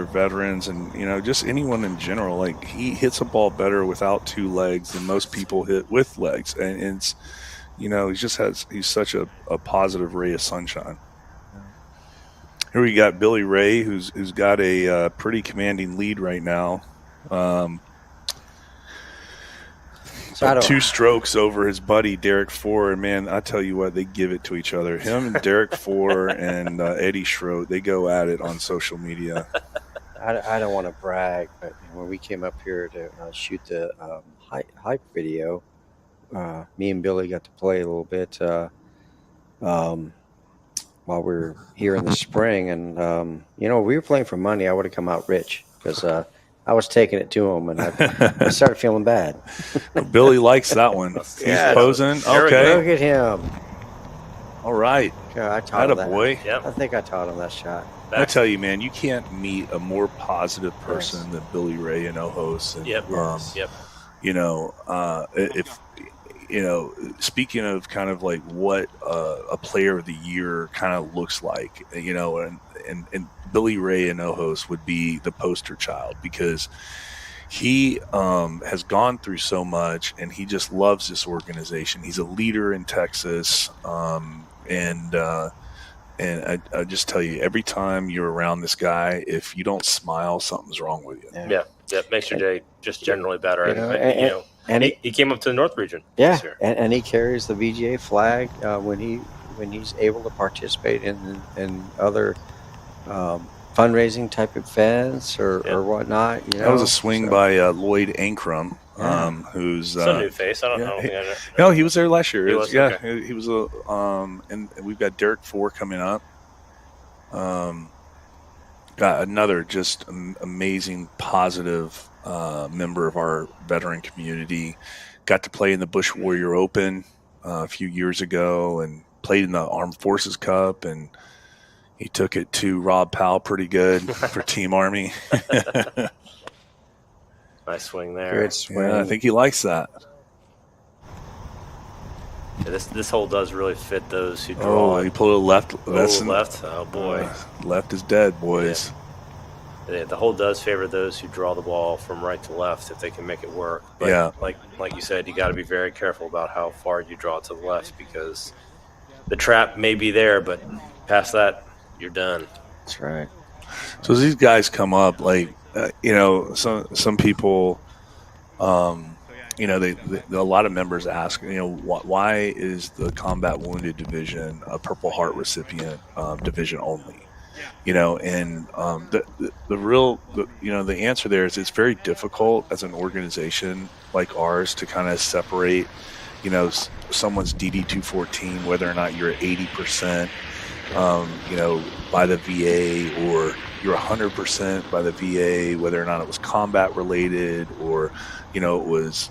veterans and, just anyone in general. He hits a ball better without two legs than most people hit with legs. And it's, he's such a positive ray of sunshine. Here we got Billy Ray, who's got a pretty commanding lead right now. 2 strokes over his buddy Derek Four, and man, I tell you what, they give it to each other. Him and Derek Four and Eddie Schroet, they go at it on social media. I don't want to brag, but when we came up here to shoot the hype video, me and Billy got to play a little bit while we were here in the spring, and we were playing for money. I would have come out rich because I was taking it to him, and I started feeling bad. Billy likes that one. He's posing. Okay. Look at him. All right. I taught him that. Boy. Yep. I think I taught him that shot. I tell you, man, you can't meet a more positive person than Billy Ray and Ojos. And, speaking of kind of what a Player of the Year kind of looks like, and Billy Ray and Ojos would be the poster child because he has gone through so much, and he just loves this organization. He's a leader in Texas, and I just tell you, every time you're around this guy, if you don't smile, something's wrong with you. Yeah, makes your day just generally better. And he came up to the North Region. Yeah, this year. and he carries the VGA flag when he's able to participate in other fundraising type events or whatnot. That was a swing by Lloyd Ankrum, who's some new face. I don't know. No, he was there last year. He was, yeah, okay. he was and we've got Derek Four coming up. Got another just amazing, positive member of our veteran community. Got to play in the Bush Warrior Open a few years ago, and played in the Armed Forces Cup, and he took it to Rob Powell pretty good for Team Army. Nice swing there. Good swing. Yeah, I think he likes that. Yeah, this hole does really fit those who draw. Oh, he pulled a left. Left. Oh boy, left is dead, boys. Yeah, the hole does favor those who draw the ball from right to left if they can make it work. But yeah, like you said, you got to be very careful about how far you draw it to the left, because the trap may be there, but past that, you're done. That's right. So as these guys come up, like some people, they a lot of members ask, why is the combat wounded division a Purple Heart recipient division only? The answer there is it's very difficult as an organization like ours to kind of separate, someone's DD-214, whether or not you're at 80%, by the VA, or you're 100% by the VA, whether or not it was combat related, or, it was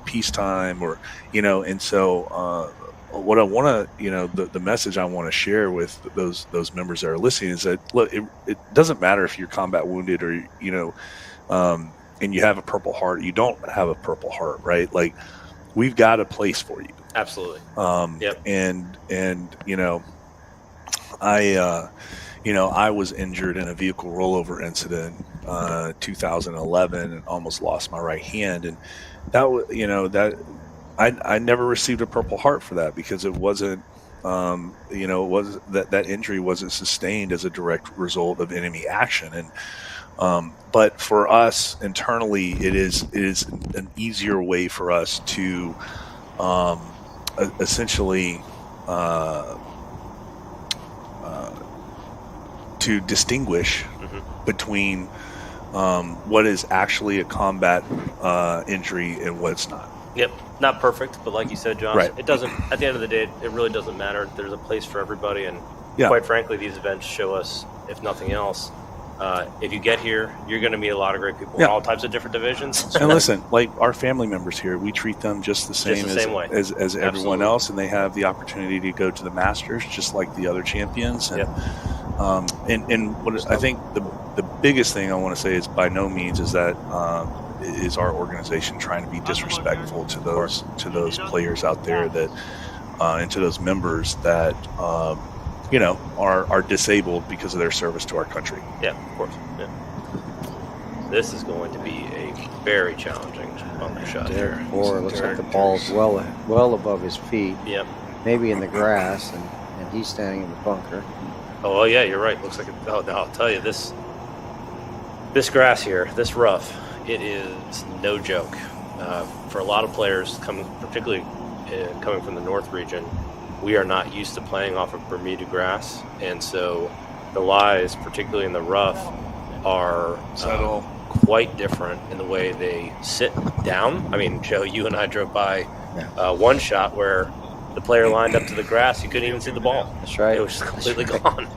peacetime, or, and so what I want to, the message I want to share with those members that are listening is that, look, it doesn't matter if you're combat wounded or, and you have a Purple Heart, you don't have a Purple Heart, right? Like, we've got a place for you. Absolutely. Yep. And I was injured in a vehicle rollover incident, 2011, and almost lost my right hand. And that was, I never received a Purple Heart for that, because it wasn't, it was that injury wasn't sustained as a direct result of enemy action. And, but for us internally, it is an easier way for us to, essentially, to distinguish between what is actually a combat injury and what's not. Yep, not perfect, but like you said, John, right. It doesn't. At the end of the day, it really doesn't matter. There's a place for everybody, and quite frankly, these events show us, if nothing else, if you get here, you're going to meet a lot of great people in all types of different divisions. And listen, like our family members here, we treat them just the same, as everyone else, and they have the opportunity to go to the Masters just like the other champions. And, and what I think the biggest thing I want to say is, by no means is that is our organization trying to be disrespectful to those players out there that and to those members that are disabled because of their service to our country. Yeah, of course. Yeah. This is going to be a very challenging bunker shot here. Or looks like the ball's well above his feet. Yep. Maybe in the grass, and he's standing in the bunker. Oh yeah, you're right. Looks like I'll tell you, this grass here, this rough, it is no joke. For a lot of players, particularly coming from the North region, we are not used to playing off of Bermuda grass, and so the lies, particularly in the rough, are quite different in the way they sit down. I mean, Joe, you and I drove by one shot where the player lined up to the grass, you couldn't even see the ball. That's right. It was just completely gone.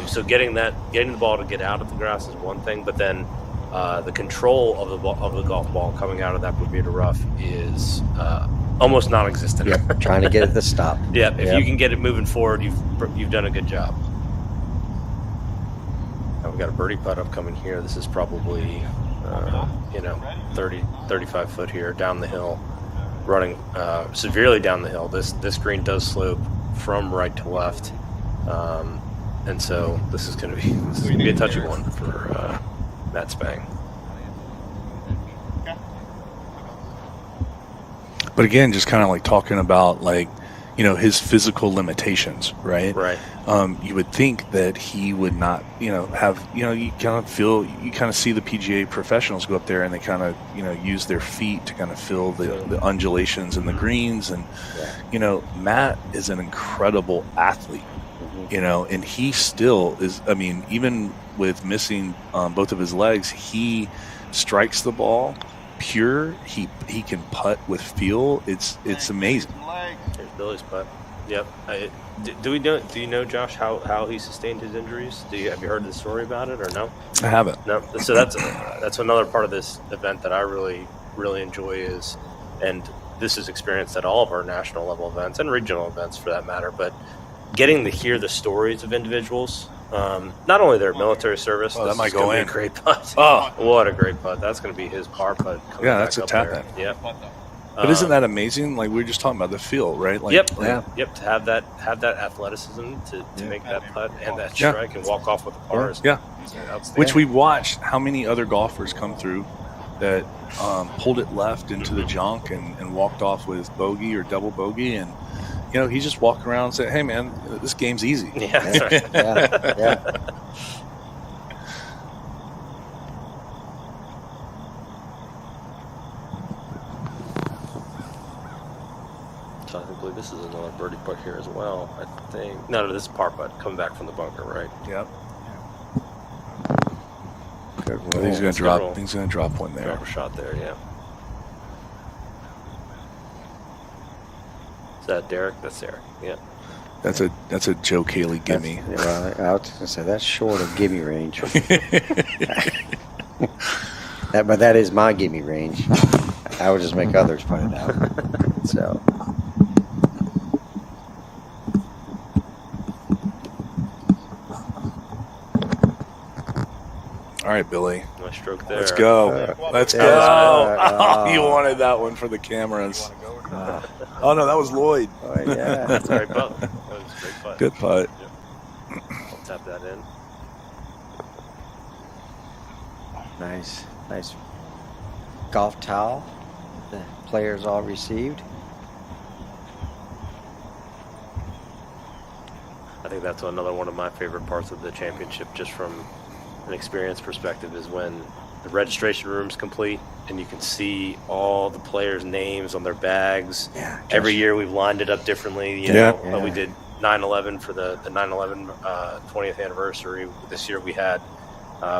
So getting the ball to get out of the grass is one thing, but then the control of the golf ball coming out of that Bermuda rough is almost non-existent. Yep. Trying to get it to stop. Yeah, if you can get it moving forward, you've done a good job. Now we've got a birdie putt up coming here. This is probably 30, 35 foot here down the hill, running severely down the hill. This green does slope from right to left, and so this is going to be a touchy one for Matt Spang. But again, just kind of like talking about like, you know, his physical limitations, right? Right. You would think that he would not, you know, have, you know, you kind of see the PGA professionals go up there and they kind of, you know, use their feet to kind of feel the undulations and the greens. And, you know, Matt is an incredible athlete, you know, and he still is, I mean, even with missing both of his legs, he strikes the ball pure. He can putt with feel. It's amazing. There's Billy's putt. Yep. Do you know, Josh, how he sustained his injuries? Have you heard the story about it or no? I haven't. No. So that's another part of this event that I really, really enjoy is, and this is experienced at all of our national level events and regional events for that matter, but getting to hear the stories of individuals, not only their military service. Oh, that might go in. A great putt. Oh, what a great putt! That's going to be his par putt. Yeah, that's a tap in. Yep. But isn't that amazing? Like we were just talking about the feel, right? Like, yep. To have that athleticism to make that putt and that strike and walk off with the par. Yeah. Which we watched how many other golfers come through that pulled it left into the junk and walked off with bogey or double bogey, and you know he just walked around and said, "Hey man, this game's easy." Yeah. That's right. Yeah. I believe this is another birdie putt here as well. I think. No, this is par putt coming back from the bunker, right? Yep. Good I think he's going to drop. I think he's going to drop one there. Drop a shot there, yeah. Is that Derek? That's Derek. Yeah. That's a Joe Cayley gimme. I was going to say that's short of gimme range. But that is my gimme range. I would just make others point it out. So. All right, Billy. Nice stroke there. Let's go. Let's go. Oh, you wanted that one for the cameras. Oh, no, that was Lloyd. Oh, yeah. That's a great putt. That was a great putt. Good putt. Yep. I'll tap that in. Nice golf towel the players all received. I think that's another one of my favorite parts of the championship, just from an experience perspective, is when the registration room's complete and you can see all the players' names on their bags. Yeah, every year we've lined it up differently. You know, we did 9/11 for the 9/11 20th anniversary. This year we had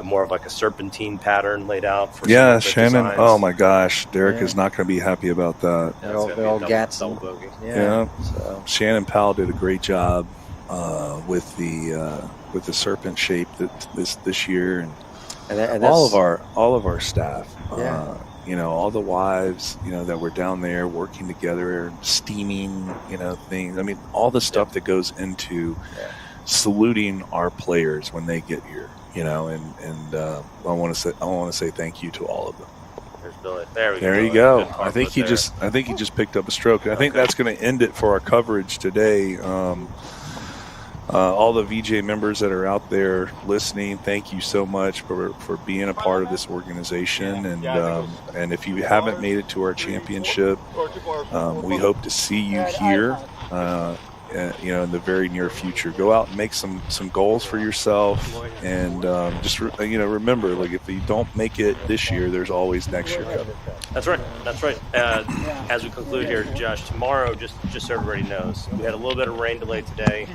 more of like a serpentine pattern laid out for Shannon. designs. Oh my gosh, Derek is not going to be happy about that. The old Gatson. Yeah. So. Shannon Powell did a great job with the serpent shape this year, and all of our staff. You know, all the wives, you know, that were down there working together, steaming, you know, things. I mean, all the stuff that goes into saluting our players when they get here. You know, and I want to say thank you to all of them. There's Billy. There we go. There you go. I think he just picked up a stroke. I think that's going to end it for our coverage today. All the VJ members that are out there listening, thank you so much for being a part of this organization. And if you haven't made it to our championship, we hope to see you here. You know, in the very near future. Go out and make some goals for yourself, and just remember, like, if you don't make it this year, there's always next year coming. That's right. As we conclude here, Josh, tomorrow, just so everybody knows, we had a little bit of rain delay today.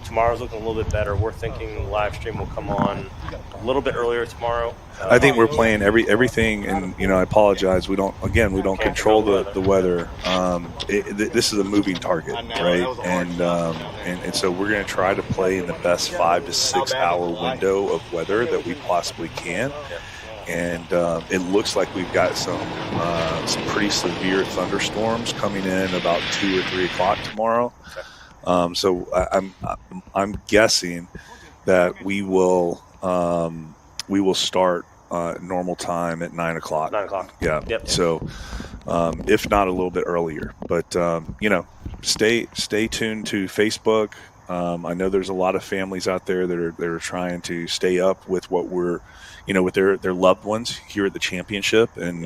Tomorrow's looking a little bit better. We're thinking the live stream will come on a little bit earlier tomorrow. I think we're playing everything, and you know, I apologize. We don't control the weather. This is a moving target, right? And so we're going to try to play in the best 5 to 6 hour window of weather that we possibly can. And it looks like we've got some pretty severe thunderstorms coming in about 2 or 3 o'clock tomorrow. So I'm guessing that we will start normal time at 9 o'clock. 9 o'clock. Yeah. Yep. So if not a little bit earlier, but you know, stay tuned to Facebook. I know there's a lot of families out there that are trying to stay up with what we're, you know, with their loved ones here at the championship, and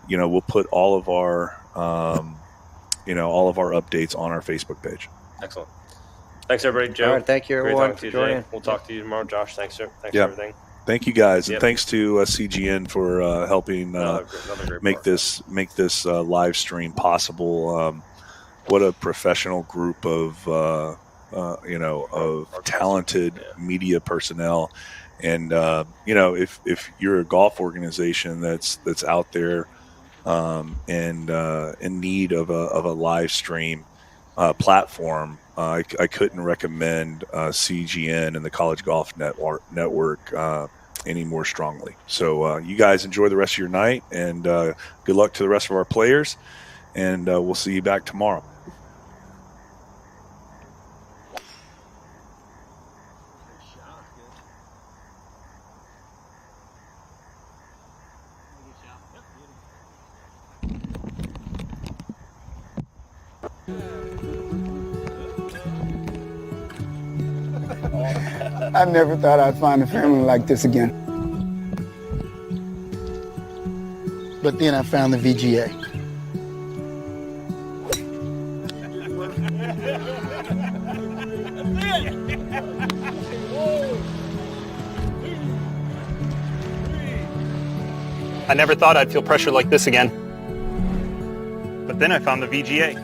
you know, we'll put all of our all of our updates on our Facebook page. Excellent. Thanks, everybody. Joe. All right, thank you, Great everyone, talking to you for joining. today. We'll talk to you tomorrow. Josh, thanks, sir. Thanks Yeah. for everything. Thank you guys, Yep. and thanks to CGN for helping Another great make part. this live stream possible. What a professional group of talented media personnel, and if you're a golf organization that's out there and in need of a live stream platform, I couldn't recommend CGN and the College Golf Network any more strongly. So you guys enjoy the rest of your night, and good luck to the rest of our players, and we'll see you back tomorrow. I never thought I'd find a family like this again. But then I found the VGA. I never thought I'd feel pressure like this again. But then I found the VGA.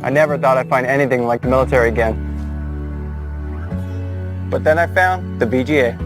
I never thought I'd find anything like the military again. But then I found the VGA.